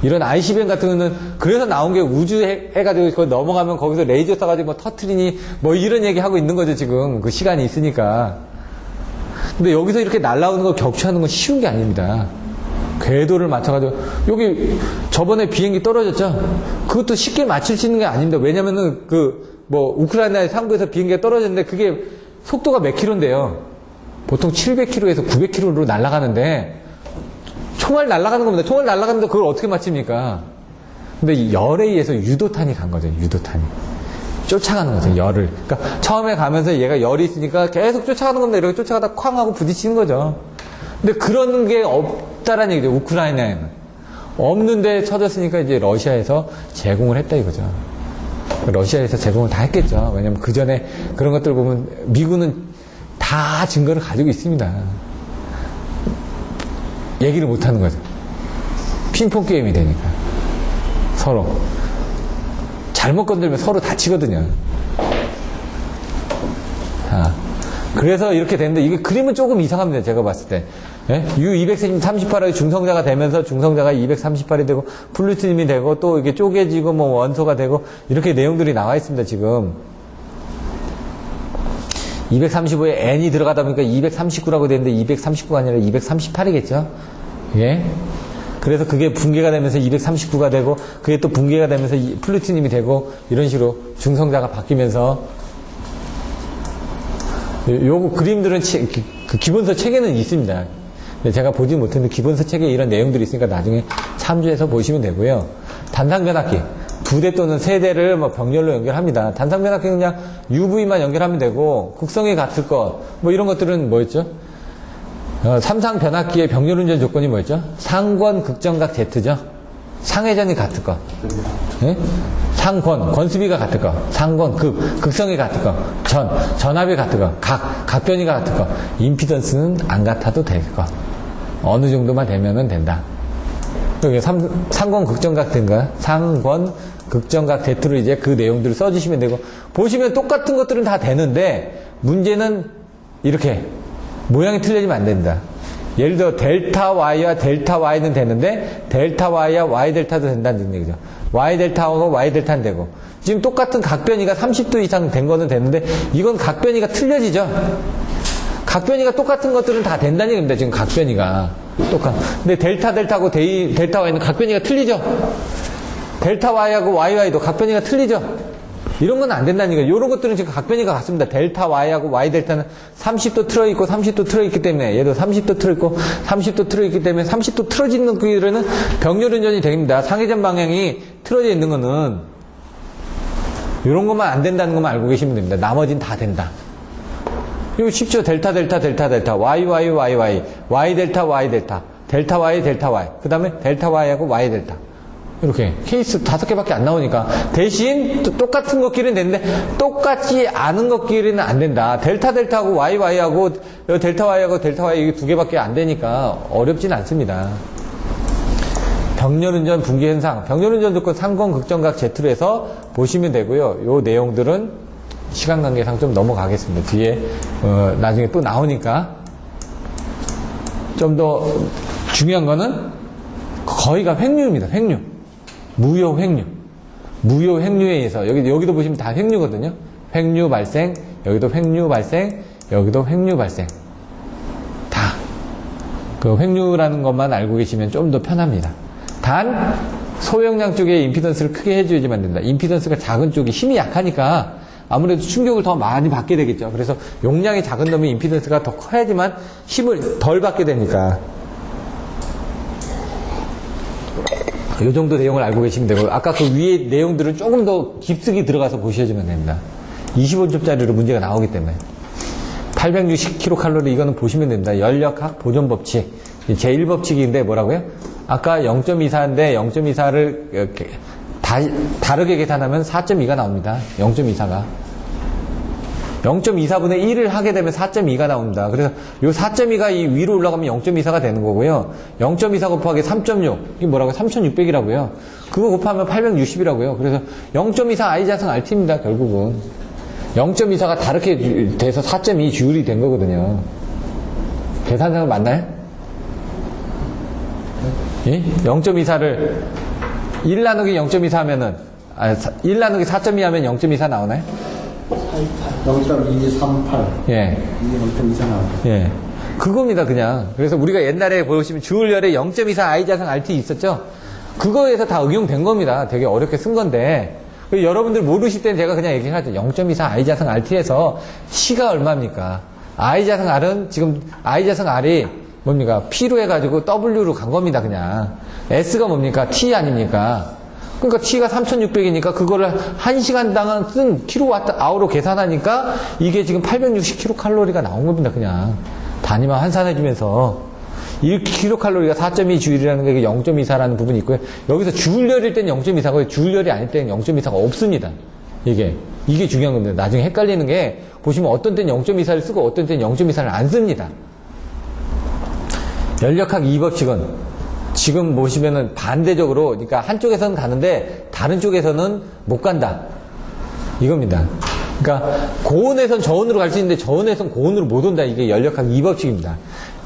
Speaker 1: 이런 ICBM 같은 거는 그래서 나온 게 우주 해가지고 그거 넘어가면 거기서 레이저 쏴가지고 뭐 터트리니 뭐 이런 얘기 하고 있는 거죠 지금. 그 시간이 있으니까. 근데 여기서 이렇게 날아오는 거 격추하는 건 쉬운 게 아닙니다. 궤도를 맞춰가지고 여기 저번에 비행기 떨어졌죠. 그것도 쉽게 맞출 수 있는 게 아닙니다. 왜냐면은 우크라이나의 상부에서 비행기가 떨어졌는데 그게 속도가 몇 킬로인데요. 보통 700km에서 900km로 날아가는데 총알 날아가는 겁니다. 총알 날아가는데 그걸 어떻게 맞춥니까? 근데 이 열에 의해서 유도탄이 간 거죠. 유도탄이. 쫓아가는 거죠. 열을. 그러니까 처음에 가면서 얘가 열이 있으니까 계속 쫓아가는 겁니다. 이렇게 쫓아가다 쾅 하고 부딪히는 거죠. 근데 그런 게 없다라는 얘기죠. 우크라이나에는. 없는데 쳐졌으니까 이제 러시아에서 제공을 했다 이거죠. 러시아에서 제공을 다 했겠죠. 왜냐면 그 전에 그런 것들 보면 미군은 다 증거를 가지고 있습니다. 얘기를 못 하는 거죠. 핑퐁 게임이 되니까. 서로. 잘못 건들면 서로 다치거든요. 자, 그래서 이렇게 되는데, 이게 그림은 조금 이상합니다. 제가 봤을 때. 예? U238이 중성자가 되면서 중성자가 238이 되고, 플루토늄이 되고, 또 이게 쪼개지고, 뭐 원소가 되고, 이렇게 내용들이 나와 있습니다, 지금. 235에 N이 들어가다 보니까 239라고 되는데 239가 아니라 238이겠죠? 예? 그래서 그게 붕괴가 되면서 239가 되고, 그게 또 붕괴가 되면서 플루토늄이 되고, 이런 식으로 중성자가 바뀌면서, 요 그림들은 그 기본서 책에는 있습니다. 제가 보지 못했는데 기본서 책에 이런 내용들이 있으니까 나중에 참조해서 보시면 되고요. 단상변압기. 2대 또는 3대를 뭐 병렬로 연결합니다. 단상변압기는 그냥 UV만 연결하면 되고, 극성이 같을 것, 뭐 이런 것들은 뭐였죠? 삼상변압기의 병렬운전 조건이 뭐였죠? 상권, 극정각, Z죠? 상회전이 같을 것. 예? 상권, 권수비가 같을 것. 상권, 극성이 같을 것. 전압이 같을 것. 각변이가 같을 것. 임피던스는 안 같아도 될 것. 어느 정도만 되면은 된다. 여기 상권, 극정각 된가? 상권, 극정각, Z로 이제 그 내용들을 써주시면 되고, 보시면 똑같은 것들은 다 되는데, 문제는 이렇게, 모양이 틀려지면 안 된다. 예를 들어, 델타 Y와 델타 Y는 되는데, 델타 Y와 Y 델타도 된다는 얘기죠. Y 델타하고 Y 델타는 되고, 지금 똑같은 각변이가 30도 이상 된 거는 되는데, 이건 각변이가 틀려지죠? 각변이가 똑같은 것들은 다 된다는 얘기입니다, 지금 각변이가. 근데 델타하고 델타 Y는 각변이가 틀리죠? 델타 Y하고 YY도 각변이가 틀리죠? 이런 건 안 된다는 얘기예요. 이런 것들은 지금 각변이가 같습니다. 델타 Y하고 Y 델타는 30도 틀어있고 30도 틀어있기 때문에, 얘도 30도 틀어있고 30도 틀어있기 때문에 30도 틀어지는 거는 병렬운전이 됩니다. 상회전 방향이 틀어져 있는 거는 이런 것만 안 된다는 것만 알고 계시면 됩니다. 나머지는 다 된다. 이거 쉽죠? 델타 Y 델타 Y 델타 델타 Y 그 다음에 델타 Y하고 Y 델타 이렇게 케이스 5개밖에 안 나오니까, 대신 똑같은 것끼리는 되는데 똑같지 않은 것끼리는 안 된다. 델타하고 YY하고 델타 Y하고 델타 Y 이게 2개밖에 안 되니까 어렵진 않습니다. 병렬운전 붕괴현상, 병렬운전 조건 상권 극정각 Z로 해서 보시면 되고요. 요 내용들은 시간 관계상 좀 넘어가겠습니다. 뒤에 나중에 또 나오니까. 좀 더 중요한 거는 거의가 횡류입니다. 횡류. 무효 횡류. 무효 횡류에 의해서, 여기도 보시면 다 횡류거든요. 횡류 발생, 여기도 횡류 발생, 여기도 횡류 발생. 다. 그 횡류라는 것만 알고 계시면 좀 더 편합니다. 단, 소용량 쪽에 임피던스를 크게 해줘야지만 된다. 임피던스가 작은 쪽이 힘이 약하니까 아무래도 충격을 더 많이 받게 되겠죠. 그래서 용량이 작은 놈이 임피던스가 더 커야지만 힘을 덜 받게 되니까. 이 정도 내용을 알고 계시면 되고, 아까 그 위에 내용들은 조금 더 깊숙이 들어가서 보셔야지만 됩니다. 25점짜리로 문제가 나오기 때문에. 860kcal 이거는 보시면 됩니다. 연력학 보존 법칙. 제1법칙인데 뭐라고요? 아까 0.24인데 0.24를 이렇게 다르게 계산하면 4.2가 나옵니다. 0.24가. 0.24분의 1을 하게 되면 4.2가 나옵니다. 그래서 이 4.2가 이 위로 올라가면 0.24가 되는 거고요. 0.24 곱하기 3.6, 이게 뭐라고요? 3,600이라고요. 그거 곱하면 860이라고요. 그래서 0.24 I자승 RT입니다, 결국은. 0.24가 다르게 돼서 4.2 주율이 된 거거든요. 계산상은 맞나요? 예? 0.24를 1 나누기 0.24 하면은, 1 나누기 4.2 하면 0.24 나오나요?
Speaker 2: 0.238.
Speaker 1: 예.
Speaker 2: 이게 0.24 나와요.
Speaker 1: 예. 그겁니다, 그냥. 그래서 우리가 옛날에 보시면 주울열에 0.24 I자승 RT 있었죠? 그거에서 다 응용된 겁니다. 되게 어렵게 쓴 건데. 여러분들 모르실 땐 제가 그냥 얘기하죠. 0.24 I자승 RT에서 C가 얼마입니까? I자승 R은 지금 I자승 R이 뭡니까? P로 해가지고 W로 간 겁니다, 그냥. S가 뭡니까? T 아닙니까? 그러니까 T가 3600이니까 그거를 1시간당 쓴 킬로와트-아워로 계산하니까 이게 지금 860kcal가 나온 겁니다, 그냥. 단위만 환산해주면서. 1kcal가 4.2 주율이라는 게 0.24라는 부분이 있고요. 여기서 주울열일 땐 0.24고요. 주울열이 아닐 때는 0.24가 없습니다. 이게 중요한 겁니다. 나중에 헷갈리는 게 보시면 어떤 때는 0.24를 쓰고 어떤 때는 0.24를 안 씁니다. 연력학 2법칙은 지금 보시면은 반대적으로, 그러니까 한쪽에서는 가는데 다른 쪽에서는 못 간다. 이겁니다. 그러니까 고온에선 저온으로 갈 수 있는데 저온에선 고온으로 못 온다. 이게 연력학 2법칙입니다.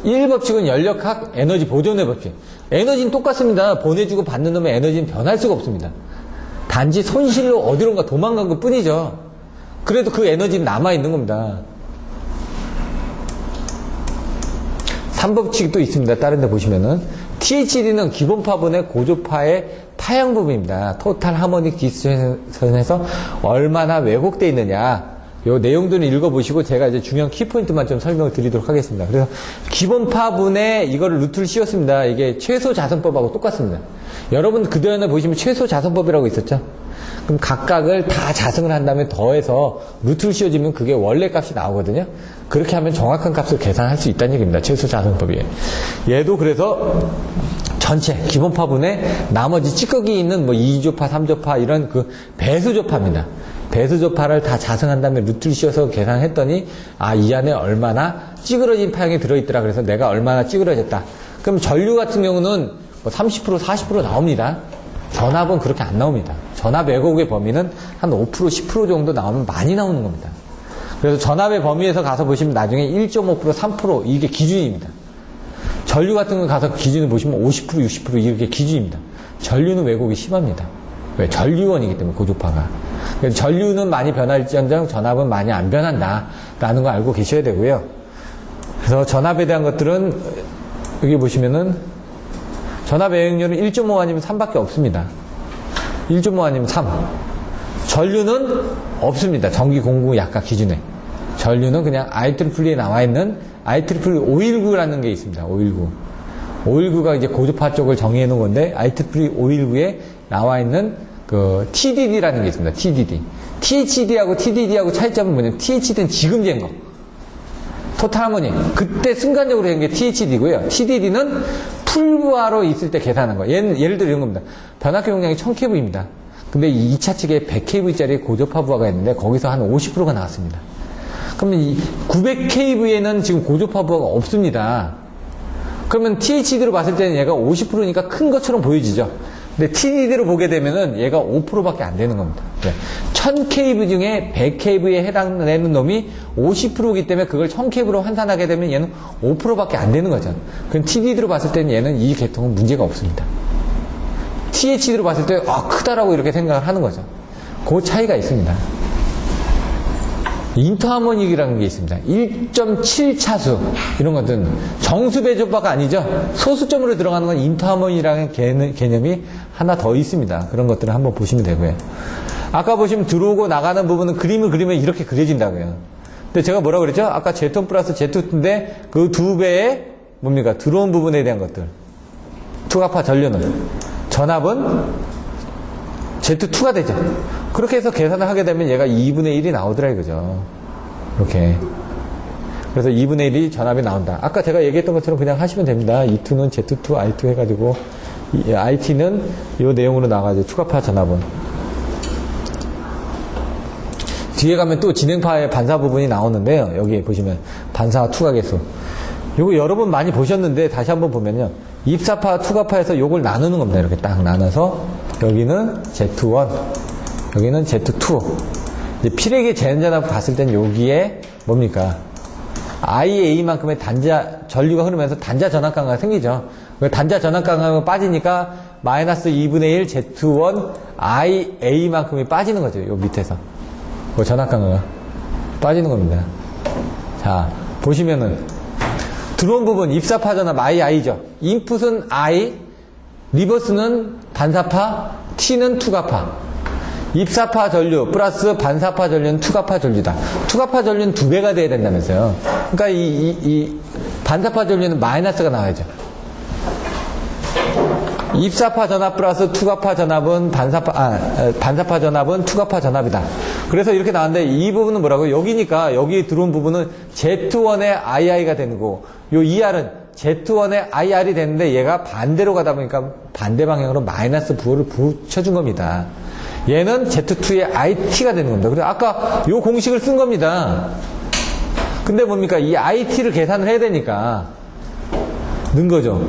Speaker 1: 1법칙은 연력학 에너지 보존의 법칙. 에너지는 똑같습니다. 보내주고 받는 놈의 에너지는 변할 수가 없습니다. 단지 손실로 어디론가 도망간 것 뿐이죠. 그래도 그 에너지는 남아있는 겁니다. 3법칙이 또 있습니다. 다른 데 보시면은 THD는 기본파분의 고조파의 파형 부분입니다. 토탈 하모닉 디스토션에서 얼마나 왜곡되어 있느냐. 요 내용들을 읽어보시고 제가 이제 중요한 키포인트만 좀 설명을 드리도록 하겠습니다. 그래서 기본파분에 이거를 루트를 씌웠습니다. 이게 최소 자성법하고 똑같습니다. 여러분 그전에 보시면 최소 자성법이라고 있었죠? 그럼 각각을 다 자성을 한 다음에 더해서 루트를 씌워주면 그게 원래 값이 나오거든요. 그렇게 하면 정확한 값을 계산할 수 있다는 얘기입니다. 최소 자성법이. 얘도 그래서 전체 기본파분에 나머지 찌꺼기 있는 뭐 2조파, 3조파 이런 그 배수조파입니다. 배수조파를 다 자성한 다음에 루트를 씌워서 계산했더니 이 안에 얼마나 찌그러진 파형이 들어있더라. 그래서 내가 얼마나 찌그러졌다. 그럼 전류 같은 경우는 뭐 30%, 40% 나옵니다. 전압은 그렇게 안 나옵니다. 전압 왜곡의 범위는 한 5%, 10% 정도 나오면 많이 나오는 겁니다. 그래서 전압의 범위에서 가서 보시면 나중에 1.5%, 3% 이게 기준입니다. 전류 같은 거 가서 기준을 보시면 50%, 60% 이렇게 기준입니다. 전류는 왜곡이 심합니다. 왜? 전류원이기 때문에 고조파가. 그래서 전류는 많이 변할지언정 전압은 많이 안 변한다라는 거 알고 계셔야 되고요. 그래서 전압에 대한 것들은 여기 보시면은 전압 애용률은 1.5 아니면 3밖에 없습니다. 1.5 아니면 3. 전류는 없습니다. 전기 공급 약값 기준에. 전류는 그냥 IEEE에 나와 있는 IEEE 519라는 게 있습니다. 519. 519가 이제 고조파 쪽을 정의해 놓은 건데 IEEE 519에 나와 있는 그 TDD라는 게 있습니다. TDD. THD하고 TDD하고 차이점은 뭐냐면 THD는 지금 잰 거. 토탈 하모니. 그때 순간적으로 된 게 THD고요. TDD는 풀부하로 있을 때 계산한 거. 예를 들어 이런 겁니다. 변압기 용량이 1000kV입니다. 근데 2차 측에 100kV짜리 고조파 부하가 있는데 거기서 한 50%가 나왔습니다. 그러면 이 900kV에는 지금 고조파 부하가 없습니다. 그러면 THD로 봤을 때는 얘가 50%니까 큰 것처럼 보여지죠. 근데 TDD로 보게 되면은 얘가 5%밖에 안 되는 겁니다. 1000kV 중에 100kV에 해당되는 놈이 50%이기 때문에 그걸 1000kV로 환산하게 되면 얘는 5%밖에 안 되는 거죠. 그럼 TDD로 봤을 때는 얘는 이 계통은 문제가 없습니다. THD로 봤을 때 크다라고 이렇게 생각을 하는 거죠. 그 차이가 있습니다. 인터하모닉이라는 게 있습니다. 1.7차수 이런 것들은 정수배조파가 아니죠. 소수점으로 들어가는 건 인터하모닉이라는 개념이 하나 더 있습니다. 그런 것들을 한번 보시면 되고요. 아까 보시면 들어오고 나가는 부분은 그림을 그리면 이렇게 그려진다고요. 근데 제가 뭐라고 그랬죠? 아까 Z1 플러스 Z2인데 그 두 배의 뭡니까? 들어온 부분에 대한 것들. 투과파 전류는. 전압은 Z2가 되죠. 그렇게 해서 계산을 하게 되면 얘가 2분의 1이 나오더라 이거죠. 이렇게. 그래서 2분의 1이 전압이 나온다. 아까 제가 얘기했던 것처럼 그냥 하시면 됩니다. E2는 Z2, I2 해가지고 IT는 이 내용으로 나가죠. 추가파 전압은. 뒤에 가면 또 진행파의 반사 부분이 나오는데요. 여기 보시면 반사와 투과계수. 요거 여러 번 많이 보셨는데 다시 한번 보면요. 입사파, 투과파에서 요걸 나누는 겁니다. 이렇게 딱 나눠서 여기는 Z1, 여기는 Z2. 이제 필액의 제한전압 봤을 땐 여기에 뭡니까? IA만큼의 전류가 흐르면서 단자 전압강화가 생기죠. 단자 전압강화가 빠지니까 마이너스 2분의 1 Z1 IA만큼이 빠지는 거죠. 요 밑에서. 그 전압강화가 빠지는 겁니다. 자, 보시면은 들어온 부분 입사파 전압 II죠. 인풋은 I, 리버스는 반사파, T는 투과파. 입사파 전류 플러스 반사파 전류는 투과파 전류다. 투과파 전류는 2배가 돼야 된다면서요. 그러니까 이 반사파 전류는 마이너스가 나와야죠. 입사파 전압 플러스 투과파 전압은 반사파 전압은 투과파 전압이다. 그래서 이렇게 나왔는데 이 부분은 뭐라고? 여기니까 여기 들어온 부분은 Z1의 II가 되는 거고 요 ER은 Z1의 IR이 되는데 얘가 반대로 가다 보니까 반대 방향으로 마이너스 부호를 붙여준 겁니다. 얘는 Z2의 IT가 되는 겁니다. 그래서 아까 요 공식을 쓴 겁니다. 근데 뭡니까? 이 IT를 계산을 해야 되니까 는 거죠.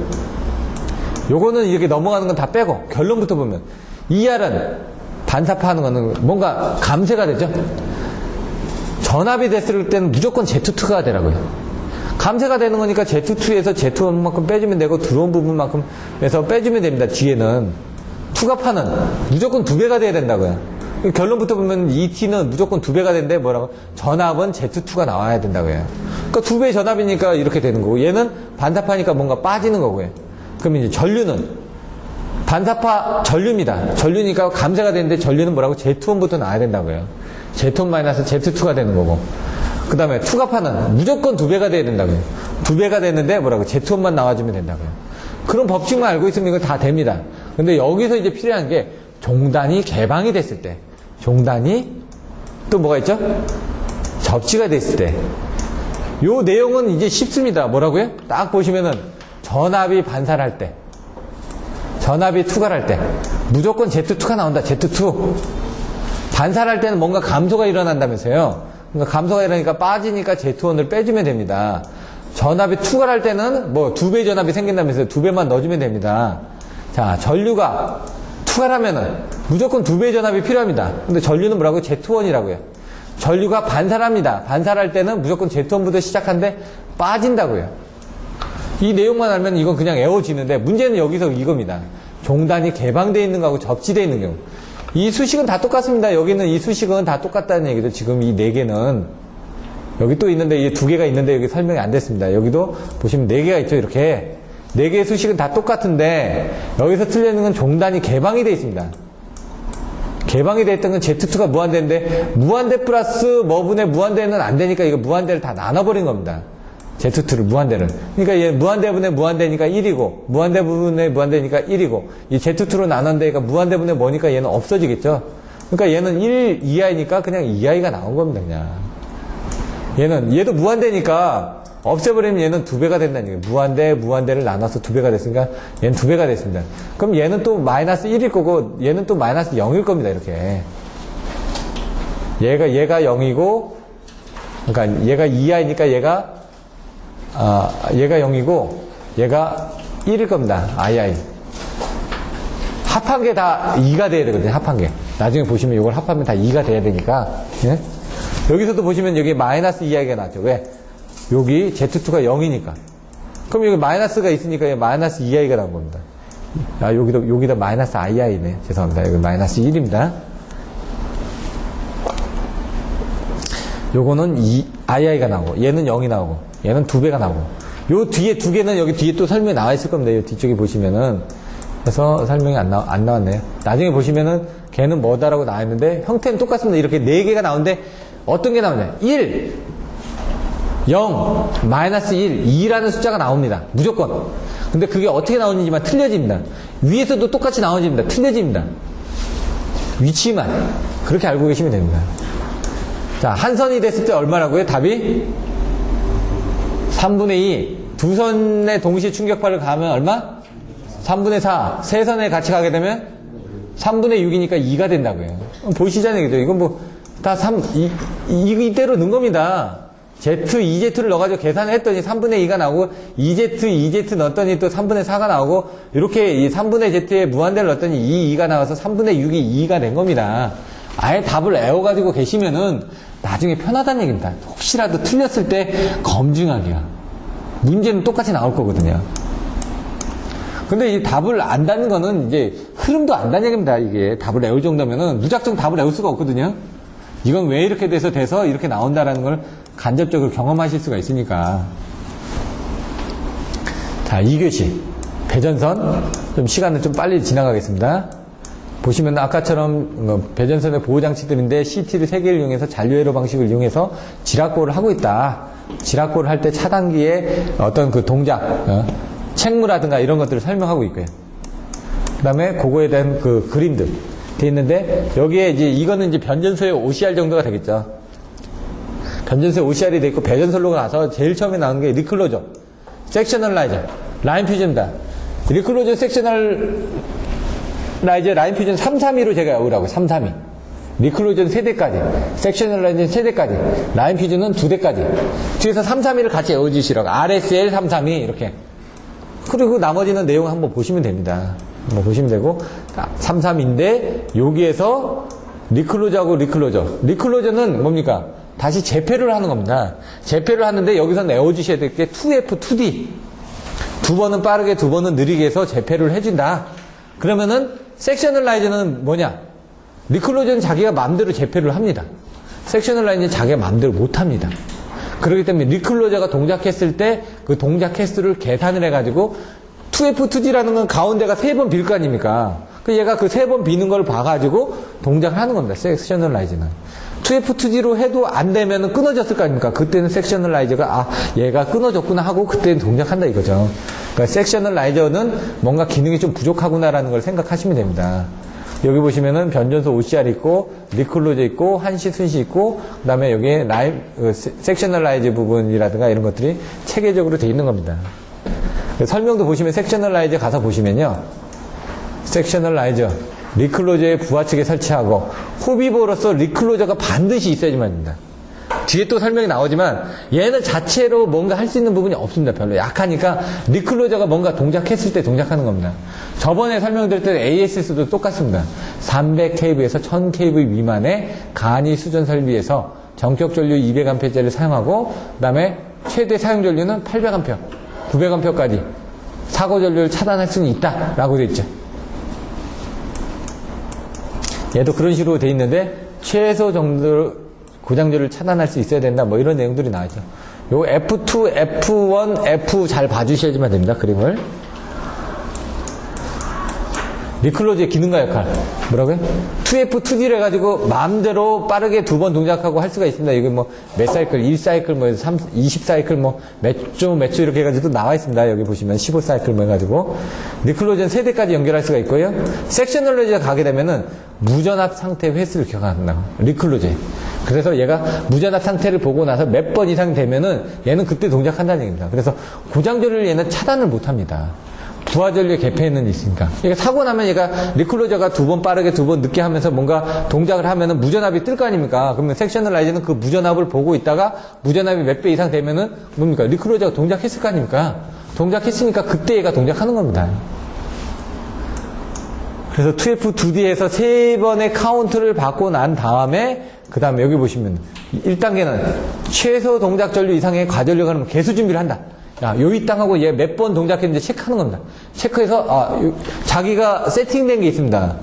Speaker 1: 요거는 이렇게 넘어가는 건 다 빼고 결론부터 보면 ER은 반사파하는 거는 뭔가 감쇄가 되죠. 전압이 됐을 때는 무조건 Z2가 되라고요. 감쇄가 되는 거니까 Z2에서 Z1만큼 빼주면 되고 들어온 부분만큼에서 빼주면 됩니다. 뒤에는 투과파는 무조건 2배가 돼야 된다고요. 결론부터 보면 ET는 무조건 2배가 된대. 뭐라고? 전압은 Z2가 나와야 된다고요. 그러니까 2배 전압이니까 이렇게 되는 거고, 얘는 반사파니까 뭔가 빠지는 거고요. 그럼 이제 전류는 반사파 전류입니다. 전류니까 감쇄가 되는데 전류는 뭐라고? Z1부터 나와야 된다고요. Z1 Z2가 되는 거고. 그 다음에 투과파는 무조건 2배가 돼야 된다고요. 2배가 됐는데 뭐라고? Z1만 나와주면 된다고요. 그런 법칙만 알고 있으면 이거 다 됩니다. 근데 여기서 이제 필요한 게 종단이 개방이 됐을 때, 종단이 또 뭐가 있죠? 접지가 됐을 때. 요 내용은 이제 쉽습니다. 뭐라고요? 딱 보시면은 전압이 반사를 할 때, 전압이 투과를 할 때 무조건 Z2가 나온다. Z2. 반사를 할 때는 뭔가 감소가 일어난다면서요. 그러니까 감소가 일어나니까 빠지니까 Z1을 빼주면 됩니다. 전압이 투과를 할 때는 뭐 2배 전압이 생긴다면서요. 2배만 넣어주면 됩니다. 자, 전류가 투과를 하면은 무조건 2배 전압이 필요합니다. 근데 전류는 뭐라고요? Z1이라고요. 전류가 반사를 합니다. 반사를 할 때는 무조건 Z1부터 시작하는데 빠진다고요. 이 내용만 알면 이건 그냥 애워지는데 문제는 여기서 이겁니다. 종단이 개방되어 있는 거하고 접지되어 있는 경우. 이 수식은 다 똑같습니다. 여기는 이 수식은 다 똑같다는 얘기죠. 지금 이 4개는. 여기 또 있는데, 이 2개가 있는데 여기 설명이 안 됐습니다. 여기도 보시면 4개가 있죠. 이렇게. 4개의 수식은 다 똑같은데, 여기서 틀리는 건 종단이 개방이 되어 있습니다. 개방이 되어 있던 건 Z2가 무한대인데, 무한대 플러스 뭐분의 무한대는 안 되니까 이거 무한대를 다 나눠버린 겁니다. Z2를, 무한대를. 그러니까 얘 무한대분의 무한대니까 1이고, 무한대분의 무한대니까 1이고, 이 Z2로 나눴는데니까 무한대분의 뭐니까 얘는 없어지겠죠? 그러니까 얘는 1 이하이니까 그냥 2i가 나온 겁니다, 그냥. 얘도 무한대니까 없애버리면 얘는 2배가 된다는 얘기예요. 무한대를 나눠서 2배가 됐으니까 얘는 2배가 됐습니다. 그럼 얘는 또 마이너스 1일 거고, 얘는 또 마이너스 0일 겁니다, 이렇게. 얘가 0이고, 그러니까 얘가 2i니까 얘가 0이고, 얘가 1일 겁니다. II. 합한 게 다 2가 돼야 되거든요, 합한 게. 나중에 보시면 이걸 합하면 다 2가 돼야 되니까. 예? 여기서도 보시면 여기 마이너스 2i가 나왔죠. 왜? 여기 Z2가 0이니까. 그럼 여기 마이너스가 있으니까 마이너스 2i가 나온 겁니다. 여기다 마이너스 ii네. 죄송합니다. 여기 마이너스 1입니다. 요거는 ii가 나오고, 얘는 0이 나오고, 얘는 2배가 나오고. 요 뒤에 2개는 여기 뒤에 또 설명이 나와 있을 겁니다. 요 뒤쪽에 보시면은. 그래서 설명이 안 나왔네요. 나중에 보시면은 걔는 뭐다라고 나와 있는데, 형태는 똑같습니다. 이렇게 4개가 나오는데, 어떤 게 나오냐? 1, 0, 마이너스 1, 2라는 숫자가 나옵니다. 무조건. 근데 그게 어떻게 나오는지만 틀려집니다. 위에서도 똑같이 나오집니다. 틀려집니다. 위치만. 그렇게 알고 계시면 됩니다. 자, 한 선이 됐을 때 얼마라고요? 답이? 3분의 2. 두 선의 동시에 충격파를 가면 얼마? 3분의 4. 세 선에 같이 가게 되면 3분의 6이니까 2가 된다고요. 보시잖아요. 이건 뭐, 다 이대로 넣은 겁니다. Z, EZ를 넣어가지고 계산을 했더니 3분의 2가 나오고, EZ 넣었더니 또 3분의 4가 나오고, 이렇게 이 3분의 Z에 무한대를 넣었더니 2가 나와서 3분의 6이 2가 된 겁니다. 아예 답을 외워가지고 계시면은 나중에 편하다는 얘기입니다. 혹시라도 틀렸을 때 검증하기가. 문제는 똑같이 나올 거거든요. 근데 이 답을 안다는 거는 이제 흐름도 안다는 얘기입니다. 이게 답을 외울 정도면은 무작정 답을 외울 수가 없거든요. 이건 왜 이렇게 돼서 이렇게 나온다라는 걸 간접적으로 경험하실 수가 있으니까. 자, 2교시. 배전선. 좀 시간을 좀 빨리 지나가겠습니다. 보시면 아까처럼 배전선의 보호장치들인데 CT를 3개를 이용해서 잔류회로 방식을 이용해서 지락고를 하고 있다. 지락고를 할 때 차단기에 어떤 그 동작, 책무라든가 이런 것들을 설명하고 있고요. 그 다음에 그거에 대한 그 그림들 돼 있는데, 여기에 이제 이거는 이제 변전소의 OCR 정도가 되겠죠. 변전소의 OCR이 돼 있고, 배전선로 가서 제일 처음에 나오는 게 리클로저, 섹셔널 라이저, 라인 퓨즈입니다. 리클로저 섹셔널 라인 퓨전 332로 제가 외우라고, 332. 리클로전 3대까지, 섹셔널 라이저는 3대까지, 라인 퓨전은 2대까지. 뒤에서 332를 같이 외워주시라고. RSL 332, 이렇게. 그리고 나머지는 내용 한번 보시면 됩니다. 한번 보시면 되고, 33인데, 여기에서 리클로저하고 리클로저는 뭡니까? 다시 재패를 하는 겁니다. 재패를 하는데, 여기서 외워주셔야 될 게 2F, 2D. 두 번은 빠르게, 두 번은 느리게 해서 재패를 해준다. 그러면은, 섹셔널 라이저는 뭐냐? 리클로저는 자기가 마음대로 재패를 합니다. 섹셔널 라이저는 자기가 마음대로 못합니다. 그렇기 때문에 리클로저가 동작했을 때 그 동작 횟수를 계산을 해가지고 2F, 2D라는 건 가운데가 3번 빌 거 아닙니까? 그 얘가 그 3번 비는 걸 봐가지고 동작을 하는 겁니다. 섹셔널 라이저는. 2F, 2D로 해도 안 되면 끊어졌을 거 아닙니까? 그때는 섹셔널 라이저가 얘가 끊어졌구나 하고 그때는 동작한다 이거죠. 그러니까 섹셔널 라이저는 뭔가 기능이 좀 부족하구나라는 걸 생각하시면 됩니다. 여기 보시면은 변전소 OCR 있고, 리클로저 있고, 한시, 순시 있고, 그 다음에 여기에 섹셔널 라이저 부분이라든가 이런 것들이 체계적으로 되어 있는 겁니다. 설명도 보시면 섹셔널 라이저 가서 보시면요. 섹셔널 라이저, 리클로저의 부하측에 설치하고, 후비보로서 리클로저가 반드시 있어야지만 됩니다. 뒤에 또 설명이 나오지만 얘는 자체로 뭔가 할 수 있는 부분이 없습니다. 별로 약하니까 리클로저가 뭔가 동작했을 때 동작하는 겁니다. 저번에 설명드릴 때 ASS도 똑같습니다. 300kV에서 1000kV 미만의 간이 수전 설비에서 전격 전류 200A짜리를 사용하고 그 다음에 최대 사용 전류는 800A, 900A까지 사고 전류를 차단할 수는 있다라고 되어 있죠. 얘도 그런 식으로 되어 있는데 최소 정도 고장전류를 차단할 수 있어야 된다. 뭐 이런 내용들이 나와있죠. 요 F2, F1, F 잘 봐주셔야지만 됩니다. 그림을. 리클로저의 기능과 역할. 뭐라고요? 2F, 2D를 해가지고 마음대로 빠르게 두 번 동작하고 할 수가 있습니다. 이게 뭐 몇 사이클, 1사이클, 뭐 20사이클, 뭐 몇 조 이렇게 해가지고 나와 있습니다. 여기 보시면 15사이클 뭐 해가지고. 리클로저는 3대까지 연결할 수가 있고요. 섹셔널 라이저가 가게 되면은 무전압 상태 횟수를 기억한다고. 리클로저에. 그래서 얘가 무전압 상태를 보고 나서 몇 번 이상 되면은 얘는 그때 동작한다는 얘기입니다. 그래서 고장전류를 얘는 차단을 못 합니다. 부하전류의 개폐는 있으니까. 그러니까 사고 나면 얘가 리클로저가 두 번 빠르게 두 번 늦게 하면서 뭔가 동작을 하면은 무전압이 뜰 거 아닙니까? 그러면 섹셔널 라이저는 그 무전압을 보고 있다가 무전압이 몇 배 이상 되면은 뭡니까? 리클로저가 동작했을 거 아닙니까? 동작했으니까 그때 얘가 동작하는 겁니다. 그래서 2F, 2D에서 3번의 카운트를 받고 난 다음에 그 다음에 여기 보시면 1단계는 최소 동작 전류 이상의 과전류가 하면 개수 준비를 한다. 야, 요 땅하고 얘 몇 번 동작했는지 체크하는 겁니다. 체크해서 자기가 세팅된 게 있습니다.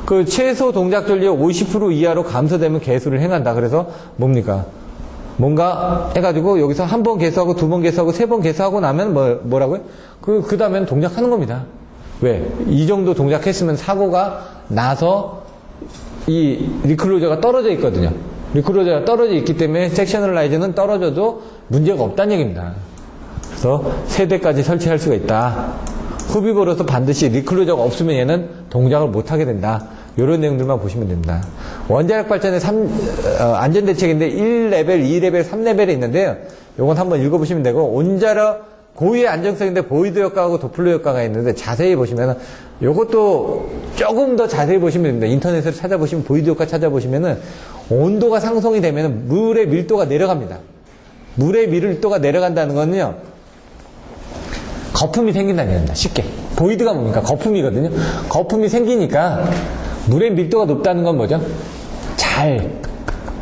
Speaker 1: 그 최소 동작 전류 50% 이하로 감소되면 개수를 행한다. 그래서 뭡니까? 뭔가 해가지고 여기서 한 번 개수하고 두 번 개수하고 세 번 개수하고 나면 뭐라고요? 그 다음에는 동작하는 겁니다. 왜? 이 정도 동작했으면 사고가 나서 이 리클로저가 떨어져 있거든요. 리클로저가 떨어져 있기 때문에 섹셔널 라이저는 떨어져도 문제가 없다는 얘기입니다. 그래서 3대까지 설치할 수가 있다. 후비보로서 반드시 리클로저가 없으면 얘는 동작을 못하게 된다. 이런 내용들만 보시면 됩니다. 원자력 발전의 안전대책인데 1레벨, 2레벨, 3레벨이 있는데요. 요건 한번 읽어보시면 되고, 원자력 고유의 안정성인데 보이드 효과하고 도플러 효과가 있는데 자세히 보시면은 요것도 조금 더 자세히 보시면 됩니다. 인터넷에서 찾아보시면 보이드 효과 찾아보시면은 온도가 상승이 되면은 물의 밀도가 내려갑니다. 물의 밀도가 내려간다는 거는요, 거품이 생긴다는 얘기입니다. 쉽게. 보이드가 뭡니까? 거품이거든요. 거품이 생기니까 물의 밀도가 높다는 건 뭐죠? 잘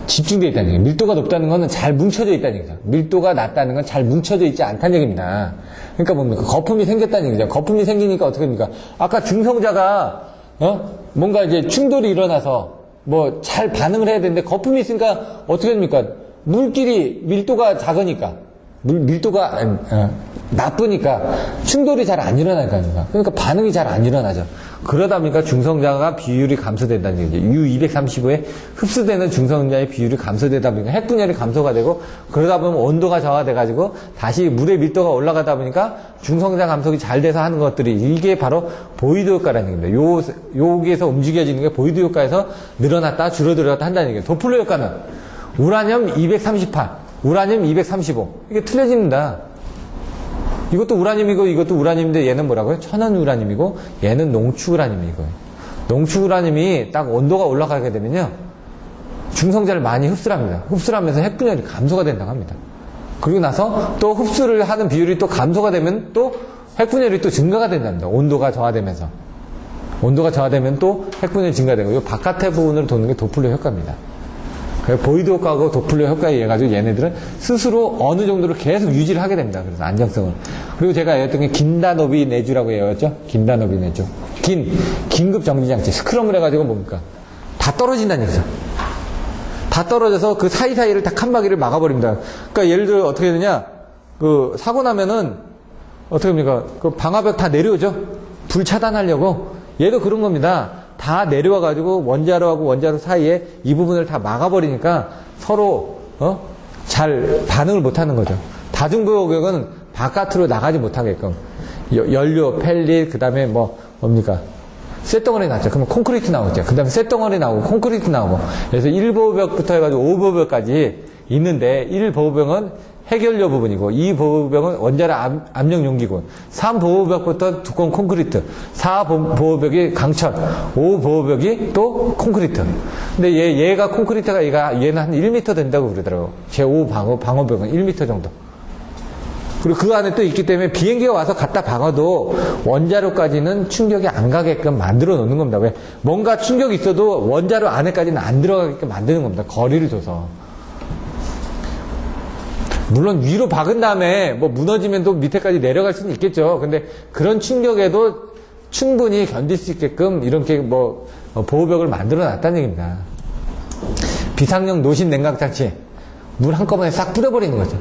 Speaker 1: 집중되어 있다는 얘기예요. 밀도가 높다는 것은 잘 뭉쳐져 있다는 얘기죠. 밀도가 낮다는 건 잘 뭉쳐져 있지 않다는 얘기입니다. 그러니까 뭡니까? 거품이 생겼다는 얘기죠. 거품이 생기니까 어떻게 됩니까? 아까 중성자가 뭔가 이제 충돌이 일어나서 뭐 잘 반응을 해야 되는데 거품이 있으니까 어떻게 됩니까? 물끼리 밀도가 작으니까 밀도가 나쁘니까 충돌이 잘 안 일어날 거 아닙니까? 그러니까 반응이 잘 안 일어나죠. 그러다 보니까 중성자가 비율이 감소된다는 얘기죠. U235에 흡수되는 중성자의 비율이 감소되다 보니까 핵분열이 감소가 되고, 그러다 보면 온도가 저하돼가지고 다시 물의 밀도가 올라가다 보니까 중성자 감속이 잘 돼서 하는 것들이, 이게 바로 보이드 효과라는 얘기입니다. 여기에서 움직여지는 게 보이드 효과에서 늘어났다 줄어들었다 한다는 얘기예요. 도플러 효과는 우라늄 238, 우라늄 235, 이게 틀려집니다. 이것도 우라늄이고 이것도 우라늄인데 얘는 뭐라고요? 천연 우라늄이고 얘는 농축 우라늄이고요. 농축 우라늄이 딱 온도가 올라가게 되면요. 중성자를 많이 흡수를 합니다. 흡수를 하면서 핵분열이 감소가 된다고 합니다. 그리고 나서 또 흡수를 하는 비율이 또 감소가 되면 또 핵분열이 또 증가가 된답니다. 온도가 저하되면서. 온도가 저하되면 또 핵분열이 증가되고 이 바깥의 부분을 도는 게 도플러 효과입니다. 보이드 효과하고 도플러 효과에 의해 가지고 얘네들은 스스로 어느 정도로 계속 유지를 하게 됩니다. 그래서 안정성을. 그리고 제가 얘기했던 게 긴단업이 내주라고 얘기했죠. 긴단업이 내주. 긴급 정지장치. 스크럼을 해가지고 뭡니까? 다 떨어진다는 얘기죠. 다 떨어져서 그 사이사이를 다 칸막이를 막아버립니다. 그러니까 예를 들어 어떻게 되냐? 그 사고 나면은 어떻게 합니까? 그 방화벽 다 내려오죠. 불 차단하려고. 얘도 그런 겁니다. 다 내려와가지고 원자로하고 원자로 사이에 이 부분을 다 막아버리니까 서로 잘 반응을 못하는 거죠. 다중보호벽은 바깥으로 나가지 못하게끔 연료, 펠릿, 그 다음에 뭡니까? 쇳덩어리 나왔죠. 그러면 콘크리트 나오죠. 그 다음에 쇳덩어리 나오고 콘크리트 나오고. 그래서 1보호벽부터 해가지고 5보호벽까지 있는데 1보호벽은 핵연료 부분이고 2보호벽은 원자로 압력 용기고 3보호벽부터 두꺼운 콘크리트, 4보호벽이 강철, 5보호벽이 또 콘크리트. 근데 얘가 콘크리트가 얘는 한 1m 된다고 그러더라고요. 제5 방어벽은 1m 정도. 그리고 그 안에 또 있기 때문에 비행기가 와서 갖다 박아도 원자로까지는 충격이 안 가게끔 만들어 놓는 겁니다. 왜? 뭔가 충격이 있어도 원자로 안에까지는 안 들어가게끔 만드는 겁니다. 거리를 줘서. 물론 위로 박은 다음에 무너지면 또 밑에까지 내려갈 수는 있겠죠. 근데 그런 충격에도 충분히 견딜 수 있게끔 이렇게 보호벽을 만들어 놨다는 얘기입니다. 비상용 노신 냉각장치. 물 한꺼번에 싹 뿌려버리는 거죠.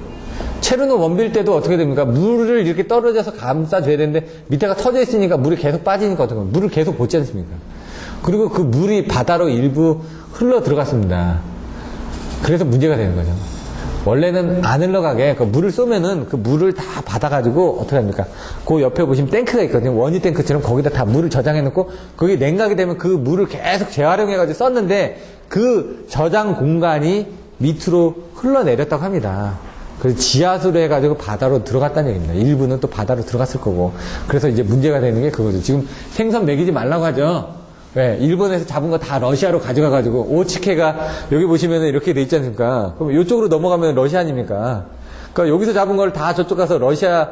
Speaker 1: 체르노 원빌 때도 어떻게 됩니까? 물을 이렇게 떨어져서 감싸줘야 되는데 밑에가 터져 있으니까 물이 계속 빠지니까 어떻게 합니까? 물을 계속 붓지 않습니까? 그리고 그 물이 바다로 일부 흘러 들어갔습니다. 그래서 문제가 되는 거죠. 원래는 안 흘러가게 그 물을 쏘면은 그 물을 다 받아가지고 어떻게 합니까? 그 옆에 보시면 탱크가 있거든요. 원유 탱크처럼 거기다 다 물을 저장해 놓고 거기 냉각이 되면 그 물을 계속 재활용해가지고 썼는데 그 저장 공간이 밑으로 흘러내렸다고 합니다. 그래서 지하수로 해가지고 바다로 들어갔다는 얘기입니다. 일부는 또 바다로 들어갔을 거고. 그래서 이제 문제가 되는 게 그거죠. 지금 생선 먹이지 말라고 하죠. 왜? 일본에서 잡은 거 다 러시아로 가져가가지고, 오치케가 여기 보시면 이렇게 돼 있지 않습니까? 그럼 이쪽으로 넘어가면 러시아 아닙니까? 그러니까 여기서 잡은 걸 다 저쪽 가서 러시아,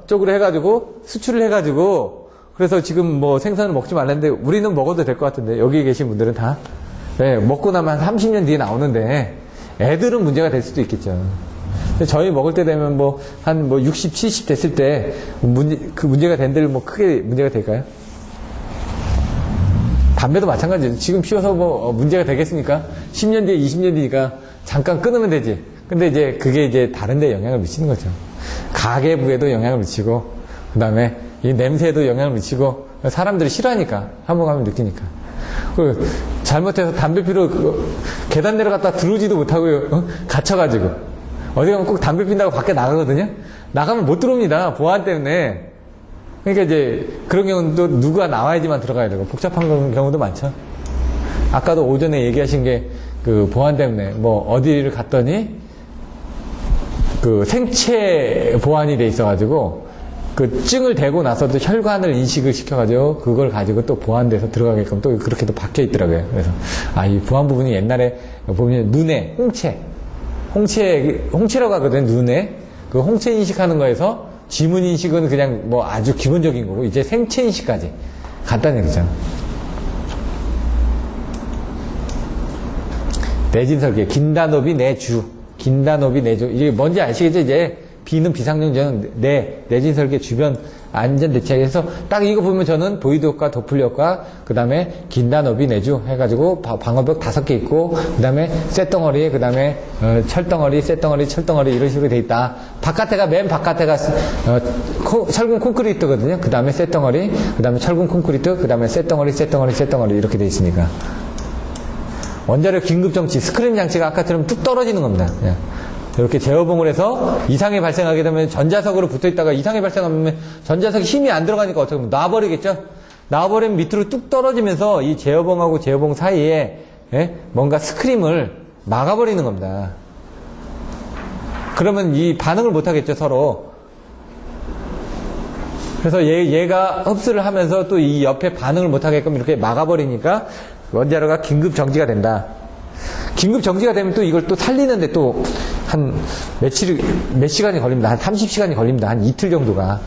Speaker 1: 쪽으로 해가지고, 수출을 해가지고, 그래서 지금 생선을 먹지 말랬는데, 우리는 먹어도 될 것 같은데, 여기 계신 분들은 다, 네, 먹고 나면 한 30년 뒤에 나오는데, 애들은 문제가 될 수도 있겠죠. 저희 먹을 때 되면 한 60, 70 됐을 때, 그 문제가 된 데를 크게 문제가 될까요? 담배도 마찬가지죠. 지금 피워서 문제가 되겠습니까? 10년 뒤에, 20년 뒤니까 잠깐 끊으면 되지. 근데 이제 그게 이제 다른 데 영향을 미치는 거죠. 가계부에도 영향을 미치고, 그 다음에 이 냄새에도 영향을 미치고, 사람들이 싫어하니까, 한번 가면 느끼니까. 잘못해서 담배 피러 계단 내려갔다 들어오지도 못하고, 갇혀가지고. 어디 가면 꼭 담배 핀다고 밖에 나가거든요? 나가면 못 들어옵니다. 보안 때문에. 그러니까 이제 그런 경우는 또 누가 나와야지만 들어가야 되고 복잡한 경우도 많죠. 아까도 오전에 얘기하신 게 그 보안 때문에 어디를 갔더니 그 생체 보안이 돼 있어가지고 그 증을 대고 나서도 혈관을 인식을 시켜가지고 그걸 가지고 또 보안돼서 들어가게끔 또 그렇게 또 박혀 있더라고요. 그래서 이 보안 부분이 옛날에 보면 눈에 홍채라고 하거든요. 눈에 그 홍채 인식하는 거에서 지문 인식은 그냥 아주 기본적인 거고 이제 생체 인식까지 간단히 얘기죠. 내진 설계, 긴단업이 내주, 이게 뭔지 아시겠죠? 이제 B는 비상용전, 내진 설계 주변 안전 대책에서 딱 이거 보면 저는 보이드 효과, 도플러 효과, 그 다음에 긴단업이 내주 해가지고 방어벽 5개 있고, 그 다음에 쇳덩어리, 그 다음에 철덩어리, 쇳덩어리, 철덩어리 이런 식으로 돼 있다. 맨 바깥에가 철근 콘크리트거든요. 그 다음에 쇳덩어리, 그 다음에 철근 콘크리트, 그 다음에 쇳덩어리 이렇게 돼 있으니까. 원자력 긴급정치, 스크린 장치가 아까처럼 뚝 떨어지는 겁니다. 그냥. 이렇게 제어봉을 해서 이상이 발생하게 되면 전자석으로 붙어 있다가 이상이 발생하면 전자석에 힘이 안 들어가니까 어떻게 보면 놔버리겠죠? 놔버리면 밑으로 뚝 떨어지면서 이 제어봉하고 제어봉 사이에 뭔가 스크림을 막아버리는 겁니다. 그러면 이 반응을 못 하겠죠, 서로. 그래서 얘가 흡수를 하면서 또 이 옆에 반응을 못하게끔 이렇게 막아버리니까 원자로가 긴급 정지가 된다. 긴급 정지가 되면 또 이걸 또 살리는데 또 한 몇 시간이 걸립니다. 한 30시간이 걸립니다. 한 이틀 정도가.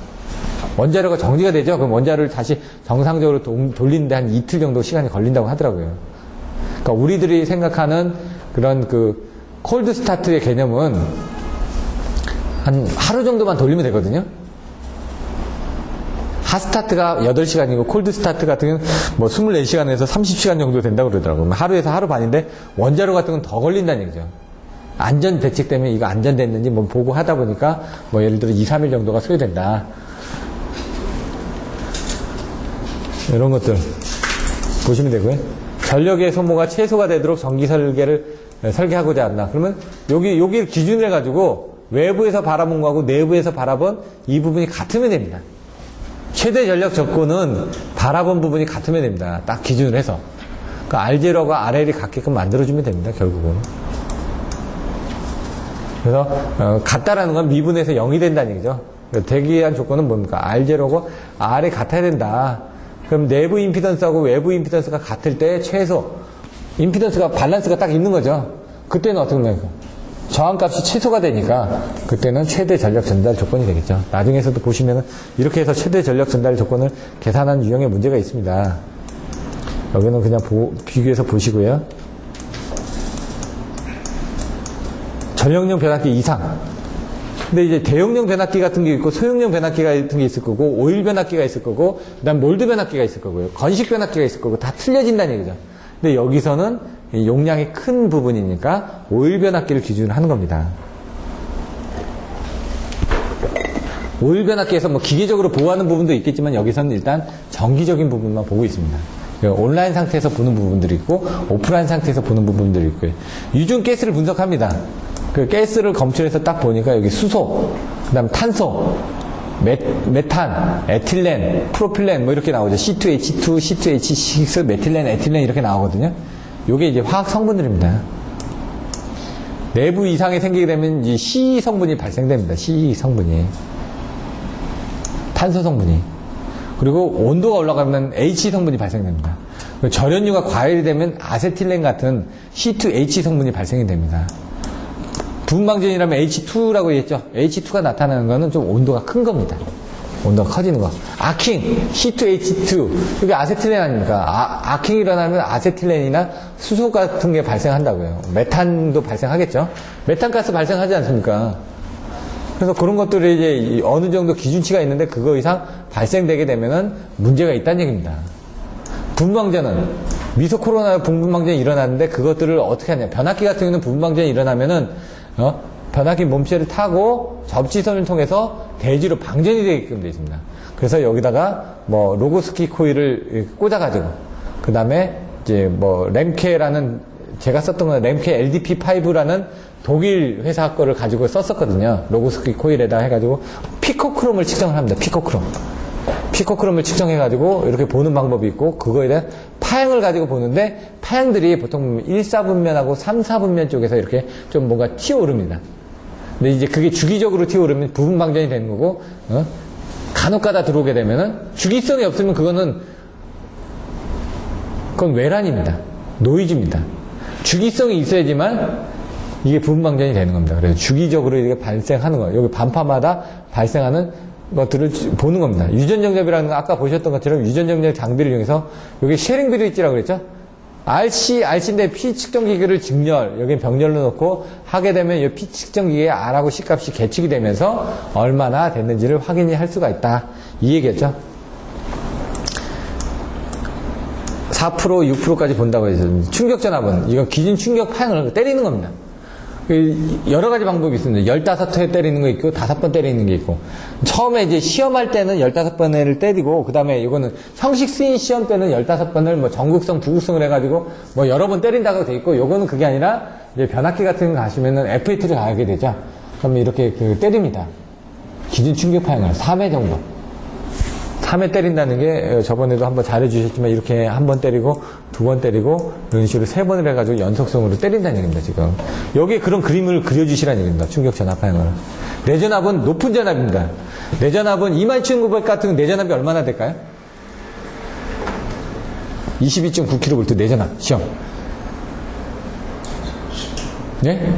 Speaker 1: 원자로가 정지가 되죠? 그럼 원자로를 다시 정상적으로 돌리는데 한 이틀 정도 시간이 걸린다고 하더라고요. 그러니까 우리들이 생각하는 그런 그 콜드 스타트의 개념은 한 하루 정도만 돌리면 되거든요. 핫스타트가 8시간이고 콜드 스타트 같은 경우는 뭐 24시간에서 30시간 정도 된다고 그러더라고요. 하루에서 하루 반인데 원자로 같은 건 더 걸린다는 얘기죠. 안전 대책 때문에 이거 안전됐는지 뭐 보고 하다 보니까 뭐 예를 들어 2, 3일 정도가 소요된다. 이런 것들 보시면 되고요. 전력의 소모가 최소가 되도록 전기 설계하고자 한다. 그러면 여기를 기준으로 해가지고 외부에서 바라본 거하고 내부에서 바라본 이 부분이 같으면 됩니다. 최대 전력 조건은 바라본 부분이 같으면 됩니다. 딱 기준으로 해서. 그러니까 R0과 RL이 같게끔 만들어주면 됩니다. 결국은. 그래서 같다라는 건 미분에서 0이 된다는 얘기죠. 대기한 조건은 뭡니까? R0고 R이 같아야 된다. 그럼 내부 임피던스하고 외부 임피던스가 같을 때 최소 임피던스가 밸런스가 딱 있는 거죠. 그때는 어떻게 됩니까? 저항값이 최소가 되니까 그때는 최대 전력 전달 조건이 되겠죠. 나중에서도 보시면은 이렇게 해서 최대 전력 전달 조건을 계산하는 유형의 문제가 있습니다. 여기는 그냥 비교해서 보시고요. 전력용 변압기 이상. 근데 이제 대용량 변압기 같은 게 있고 소용량 변압기 같은 게 있을 거고 오일 변압기가 있을 거고 그다음 몰드 변압기가 있을 거고요. 건식 변압기가 있을 거고 다 틀려진다는 얘기죠. 근데 여기서는 용량이 큰 부분이니까 오일 변압기를 기준으로 하는 겁니다. 오일 변압기에서 뭐 기계적으로 보호하는 부분도 있겠지만 여기서는 일단 정기적인 부분만 보고 있습니다. 온라인 상태에서 보는 부분들이 있고 오프라인 상태에서 보는 부분들이 있고요. 유중 가스를 분석합니다. 그 가스를 검출해서 딱 보니까 여기 수소, 그다음 탄소, 메탄, 에틸렌, 프로필렌 뭐 이렇게 나오죠. C2H2, C2H6, 메틸렌, 에틸렌 이렇게 나오거든요. 요게 이제 화학 성분들입니다. 내부 이상이 생기게 되면 이 C 성분이 발생됩니다. C 성분이. 탄소 성분이. 그리고 온도가 올라가면 H 성분이 발생됩니다. 절연유가 과열이 되면 아세틸렌 같은 C2H 성분이 발생이 됩니다. 부분방전이라면 H2라고 했죠. H2가 나타나는 거는 좀 온도가 큰 겁니다. 온도가 커지는 거. 아킹, C2H2. 이게 아세틸렌 아닙니까? 아킹이 일어나면 아세틸렌이나 수소 같은 게 발생한다고요. 메탄도 발생하겠죠. 메탄가스 발생하지 않습니까? 그래서 그런 것들이 이제 어느 정도 기준치가 있는데 그거 이상 발생되게 되면은 문제가 있다는 얘기입니다. 분방전은 미소코로나 분방전이 일어났는데 그것들을 어떻게 하냐. 변압기 같은 경우는 분방전이 일어나면은 변압기 몸체를 타고 접지선을 통해서 대지로 방전이 되게끔 되어 있습니다. 그래서 여기다가 뭐 로고스키 코일을 꽂아가지고 그 다음에 이제 뭐 램케라는 제가 썼던 건 램케 LDP5라는 독일 회사 거를 가지고 썼었거든요. 로고스키 코일에다 해가지고 피코크롬을 측정을 합니다. 피코크롬을 측정해가지고 이렇게 보는 방법이 있고 그거에 대한 파형을 가지고 보는데 파형들이 보통 1, 4분면하고 3, 4분면 쪽에서 이렇게 좀 뭔가 튀어오릅니다. 근데 이제 그게 주기적으로 튀어오르면 부분방전이 되는 거고 간혹가다 들어오게 되면은 주기성이 없으면 그건 외란입니다. 노이즈입니다. 주기성이 있어야지만 이게 부분방전이 되는 겁니다. 그래서 주기적으로 이게 발생하는 거예요. 여기 반파마다 발생하는 것들을 보는 겁니다. 유전정답이라는 거 아까 보셨던 것처럼 유전정답 장비를 이용해서 여기 쉐링 브릿지라고 그랬죠? RC인데 피 측정기기를 직렬, 여기 병렬로 놓고 하게 되면 이 피 측정기기의 R하고 C 값이 계측이 되면서 얼마나 됐는지를 확인할 수가 있다. 이 얘기였죠? 4%, 6%까지 본다고 해서 충격전압은 이건 기준 충격 파형을 때리는 겁니다. 여러 가지 방법이 있습니다. 15회 때리는 거 있고 5번 때리는 게 있고 처음에 이제 시험할 때는 15번을 때리고 그 다음에 이거는 형식 스인 시험 때는 15번을 뭐 전극성, 부극성을 해가지고 뭐 여러 번 때린다고 돼 있고 요거는 그게 아니라 이제 변압기 같은 거 가시면은 F8를 가게 되죠. 그럼 이렇게 때립니다. 기준 충격 파형을 3회 정도. 3회 때린다는 게 저번에도 한번 잘해주셨지만 이렇게 한 번 때리고 2번 때리고 이런 식으로 3번을 해가지고 연속성으로 때린다는 얘기입니다. 지금 여기에 그런 그림을 그려주시라는 얘기입니다. 충격 전압하는 거는. 내전압은 높은 전압입니다. 내전압은 27,900 같은 내전압이 얼마나 될까요? 22.9kV 내전압 시험. 네?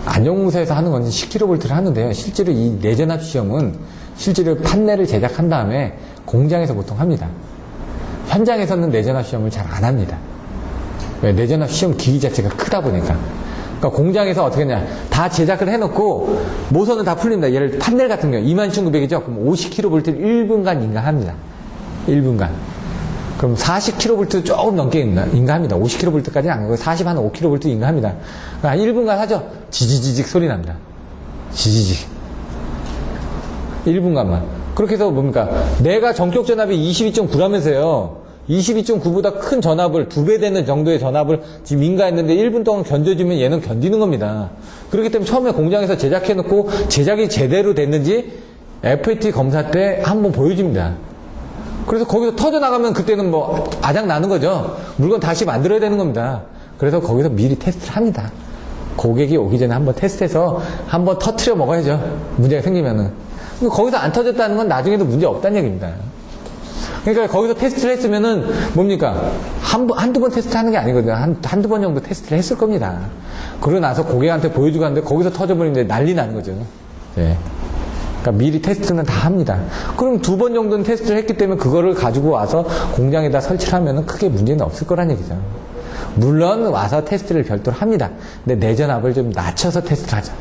Speaker 1: 안전공사에서 하는 건 10kV를 하는데요. 실제로 이 내전압 시험은 실제로 판넬을 제작한 다음에 공장에서 보통 합니다. 현장에서는 내전압 시험을 잘 안 합니다. 왜? 내전압 시험 기기 자체가 크다 보니까. 그러니까 공장에서 어떻게 하냐. 다 제작을 해놓고 모선은 다 풀립니다. 예를 판넬 같은 경우 22,900이죠. 그럼 50kV를 1분간 인가합니다. 1분간. 그럼 40kV 조금 넘게 인가합니다. 50kV까지는 안 가고 40, 한 5kV 인가합니다. 그러니까 한 1분간 하죠. 지지지직 소리 납니다. 지지직. 1분간만. 그렇게 해서 뭡니까? 내가 전격 전압이 22.9라면서요. 22.9보다 큰 전압을 2배 되는 정도의 전압을 지금 인가했는데 1분 동안 견뎌주면 얘는 견디는 겁니다. 그렇기 때문에 처음에 공장에서 제작해놓고 제작이 제대로 됐는지 FAT 검사 때 한번 보여줍니다. 그래서 거기서 터져나가면 그때는 뭐 아작 나는 거죠. 물건 다시 만들어야 되는 겁니다. 그래서 거기서 미리 테스트를 합니다. 고객이 오기 전에 한번 테스트해서 한번 터트려 먹어야죠. 문제가 생기면은. 거기서 안 터졌다는 건 나중에도 문제 없다는 얘기입니다. 그러니까 거기서 테스트를 했으면은 뭡니까? 한두 번 테스트 하는 게 아니거든요. 한두 번 정도 테스트를 했을 겁니다. 그러고 나서 고객한테 보여주고 하는데 거기서 터져버리면 난리 나는 거죠. 네. 그러니까 미리 테스트는 다 합니다. 그럼 2번 정도는 테스트를 했기 때문에 그거를 가지고 와서 공장에다 설치를 하면은 크게 문제는 없을 거란 얘기죠. 물론 와서 테스트를 별도로 합니다. 근데 내전압을 좀 낮춰서 테스트를 하죠.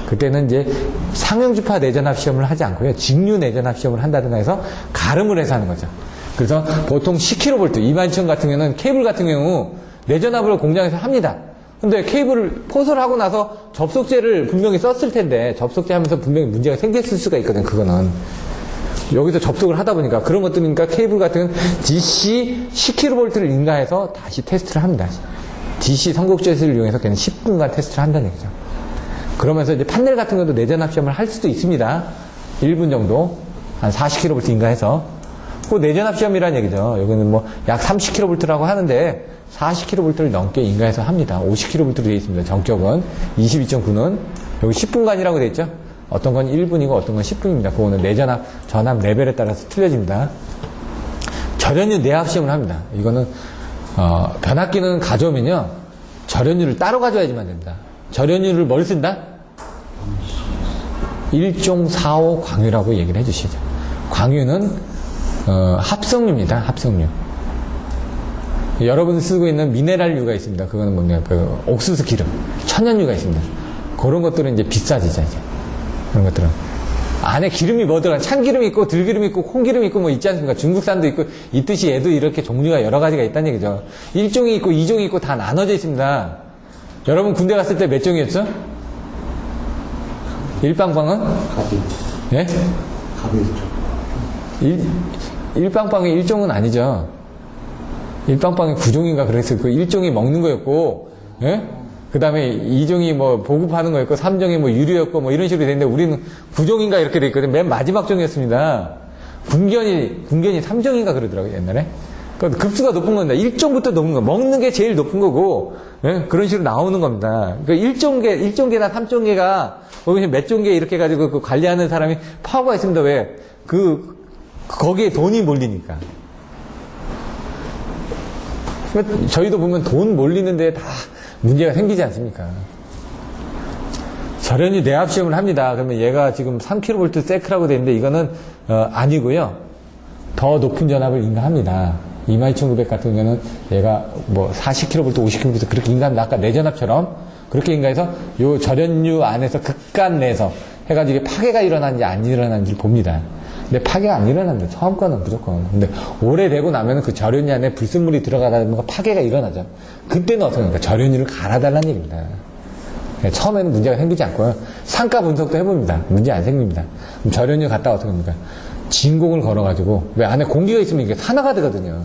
Speaker 1: 그때는 이제 상용주파 내전압 시험을 하지 않고요. 직류 내전압 시험을 한다든가 해서 가름을 해서 하는 거죠. 그래서 보통 10kV, 22,000 같은 경우는 케이블 같은 경우 내전압을 공장에서 합니다. 근데 케이블을 포설을 하고 나서 접속제를 분명히 썼을 텐데 접속제 하면서 분명히 문제가 생겼을 수가 있거든. 그거는 여기서 접속을 하다 보니까 그런 것들이니까 케이블 같은 DC 10kV를 인가해서 다시 테스트를 합니다. DC 선곡제를 이용해서 그냥 10분간 테스트를 한다는 얘기죠. 그러면서 이제 판넬 같은 것도 내전압 시험을 할 수도 있습니다. 1분 정도 한 40kV 인가해서 그 내전압 시험이라는 얘기죠. 여기는 뭐 약 30kV라고 하는데 40kV를 넘게 인가해서 합니다. 50kV로 되어 있습니다. 전격은 22.9는 여기 10분간이라고 되어 있죠. 어떤 건 1분이고 어떤 건 10분입니다. 그거는 내전압 전압 레벨에 따라서 틀려집니다. 절연유 내압 시험을 합니다. 이거는 변압기는 가져오면요 절연유를 따로 가져와야지만 됩니다. 절연유를 뭘 쓴다? 1종 4호 광유라고 얘기를 해주시죠. 광유는 합성유입니다. 합성유. 여러분이 쓰고 있는 미네랄유가 있습니다. 그거는 뭐냐, 옥수수 기름, 천연유가 있습니다. 그런 것들은 이제 비싸지죠, 이제. 그런 것들은. 안에 기름이 뭐 들어가, 참기름이 있고, 들기름이 있고, 콩기름이 있고, 뭐 있지 않습니까? 중국산도 있고, 있듯이 얘도 이렇게 종류가 여러 가지가 있다는 얘기죠. 1종이 있고, 2종이 있고, 다 나눠져 있습니다. 여러분 군대 갔을 때 몇 종이었죠? 일빵빵은? 갑이. 예? 갑이 1빵빵이 1종은 아니죠. 1빵빵이 9종인가 그랬을 거예요. 1종이 먹는 거였고, 예? 그 다음에 2종이 뭐 보급하는 거였고, 3종이 뭐 유류였고, 뭐 이런 식으로 되는데 우리는 9종인가 이렇게 돼 있거든요. 맨 마지막 종이었습니다. 군견이 3종인가 그러더라고요, 옛날에. 그러니까 급수가 높은 겁니다. 1종부터 높은 거. 먹는 게 제일 높은 거고, 예? 그런 식으로 나오는 겁니다. 그러니까 1종계나 3종계가, 몇 종계 이렇게 해가지고 그 관리하는 사람이 파워가 있습니다. 왜? 거기에 돈이 몰리니까. 저희도 보면 돈 몰리는데 다 문제가 생기지 않습니까? 절연유 내압 시험을 합니다. 그러면 얘가 지금 3kV 세크라고 되어 있는데 이거는 아니고요. 더 높은 전압을 인가합니다. 22,900 같은 경우는 얘가 뭐 40kV, 50kV 그렇게 인가합니다. 아까 내전압처럼 그렇게 인가해서 요 절연유 안에서 극간 내에서 해가지고 이게 파괴가 일어나는지 안 일어나는지 봅니다. 근데 파괴가 안 일어납니다. 처음 거는 무조건. 근데 오래되고 나면 그 절연유 안에 불순물이 들어가다 보면 파괴가 일어나죠. 그때는 어떻게 합니까? 절연유를 갈아달라는 얘기입니다. 처음에는 문제가 생기지 않고요. 상가 분석도 해봅니다. 문제 안 생깁니다. 그럼 절연유 갔다가 어떻게 합니까? 진공을 걸어가지고, 왜 안에 공기가 있으면 이게 산화가 되거든요.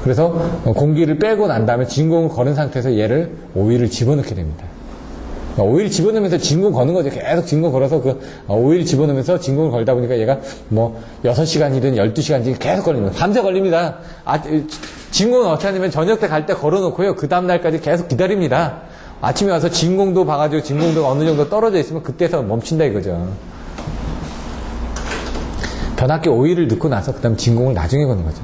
Speaker 1: 그래서 공기를 빼고 난 다음에 진공을 걸은 상태에서 얘를 오일을 집어넣게 됩니다. 오일 집어넣으면서 진공 거는 거죠. 계속 진공 걸어서 오일 집어넣으면서 진공을 걸다 보니까 얘가 뭐 6시간이든 12시간이든 계속 걸립니다. 밤새 걸립니다. 진공은 어떻게 하냐면 저녁 때 갈 때 걸어놓고요. 그 다음날까지 계속 기다립니다. 아침에 와서 진공도 봐가지고 진공도가 어느 정도 떨어져 있으면 그때서 멈춘다 이거죠. 변압기 오일을 넣고 나서 그 다음 진공을 나중에 거는 거죠.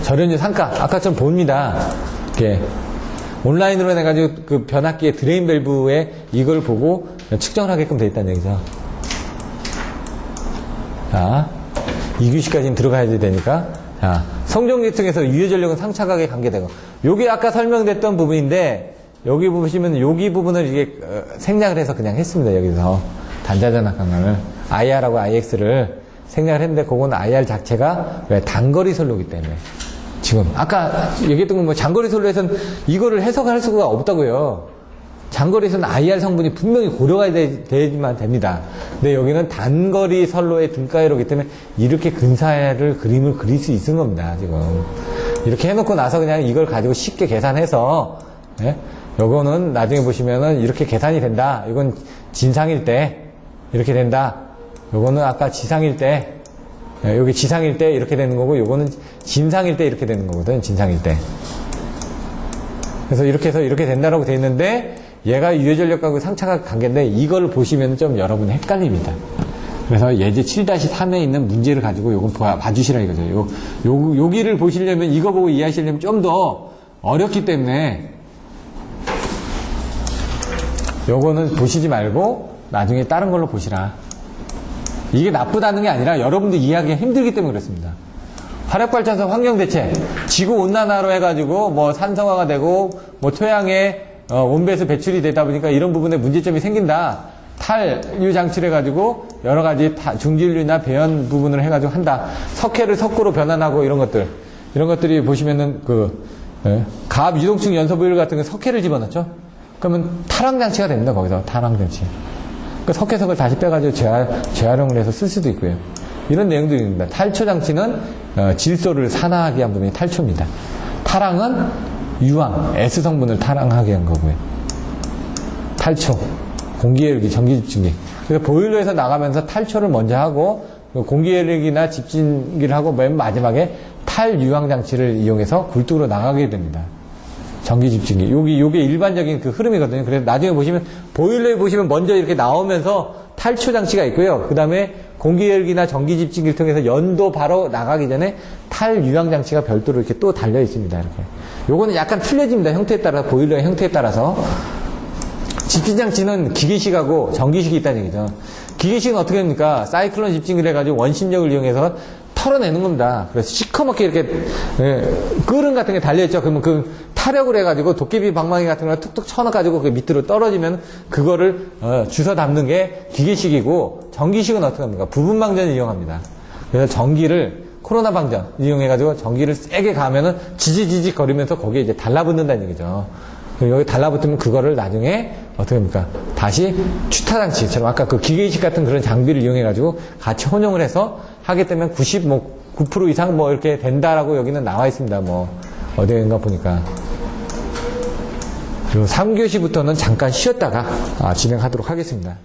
Speaker 1: 저련유 상가, 아까처럼 봅니다. 이렇게 온라인으로 해가지고 그 변압기의 드레인 밸브에 이걸 보고 측정을 하게끔 돼 있다는 얘기죠. 자, 2규시까지는 들어가야 되니까. 자, 성종계층에서 유효전력은 상차각에 관계되고. 요게 아까 설명됐던 부분인데, 여기 보시면 여기 부분을 이게 생략을 해서 그냥 했습니다. 여기서. 단자전압 강강을. IR하고 IX를 생략을 했는데, 그건 IR 자체가 왜 단거리 선로기 때문에. 지금 아까 얘기했던 건 뭐 장거리 선로에서는 이거를 해석할 수가 없다고요. 장거리에서는 IR 성분이 분명히 고려가 되지만 됩니다. 근데 여기는 단거리 선로의 등가이로기 때문에 이렇게 근사를 그림을 그릴 수 있는 겁니다. 지금 이렇게 해놓고 나서 그냥 이걸 가지고 쉽게 계산해서, 예? 요거는 나중에 보시면은 이렇게 계산이 된다. 이건 진상일 때 이렇게 된다. 요거는 아까 지상일 때, 여기 지상일 때 이렇게 되는 거고, 요거는 진상일 때 이렇게 되는 거거든, 진상일 때. 그래서 이렇게 해서 이렇게 된다라고 돼 있는데, 얘가 유효전력하고 상차각 관계인데, 이걸 보시면 좀 여러분 헷갈립니다. 그래서 예제 7-3에 있는 문제를 가지고 요건 봐주시라 이거죠. 여기를 보시려면, 이거 보고 이해하시려면 좀 더 어렵기 때문에, 요거는 보시지 말고, 나중에 다른 걸로 보시라. 이게 나쁘다는 게 아니라 여러분도 이해하기가 힘들기 때문에 그렇습니다. 화력발전소 환경대책, 지구온난화로 해가지고 뭐 산성화가 되고 뭐 토양에 온배수 배출이 되다 보니까 이런 부분에 문제점이 생긴다. 탈유 장치를 해가지고 여러 가지 중질유나 배연 부분을 해가지고 한다. 석회를 석고로 변환하고 이런 것들이 보시면은 가압 유동층 연소보일 같은 거 석회를 집어넣죠. 그러면 탈황장치가 됩니다. 거기서 탈황장치. 그 석회석을 다시 빼가지고 재활용을 해서 쓸 수도 있고요. 이런 내용도 있습니다. 탈초 장치는 질소를 산화하게 한 부분이 탈초입니다. 탈황은 유황, S 성분을 탈황하게 한 거고요. 탈초, 공기열기, 전기집중기. 그래서 보일러에서 나가면서 탈초를 먼저 하고 공기열기나 집진기를 하고 맨 마지막에 탈유황 장치를 이용해서 굴뚝으로 나가게 됩니다. 전기집중기. 요게 일반적인 그 흐름이거든요. 그래서 나중에 보시면, 보일러에 보시면 먼저 이렇게 나오면서 탈초 장치가 있고요. 그 다음에 공기열기나 전기집중기를 통해서 연도 바로 나가기 전에 탈유황 장치가 별도로 이렇게 또 달려 있습니다. 이렇게. 요거는 약간 틀려집니다. 형태에 따라서, 보일러의 형태에 따라서. 집진장치는 기계식하고 전기식이 있다는 얘기죠. 기계식은 어떻게 합니까? 사이클론 집진기를 해가지고 원심력을 이용해서 털어내는 겁니다. 그래서 시커멓게 이렇게 끓음 같은 게 달려있죠. 그러면 그 타력을 해가지고 도깨비 방망이 같은 걸 툭툭 쳐넣어가지고 그 밑으로 떨어지면 그거를 주워 담는 게 기계식이고, 전기식은 어떻게 합니까? 부분방전을 이용합니다. 그래서 전기를 코로나 방전 이용해가지고 전기를 세게 가면은 지지지지 거리면서 거기에 이제 달라붙는다는 얘기죠. 여기 달라붙으면 그거를 나중에 어떻게 합니까? 다시 추타장치처럼 아까 그 기계식 같은 그런 장비를 이용해가지고 같이 혼용을 해서 하게 되면 9% 이상 뭐 이렇게 된다라고 여기는 나와 있습니다. 뭐 어디인가 보니까. 그리고 3교시부터는 잠깐 쉬었다가 진행하도록 하겠습니다.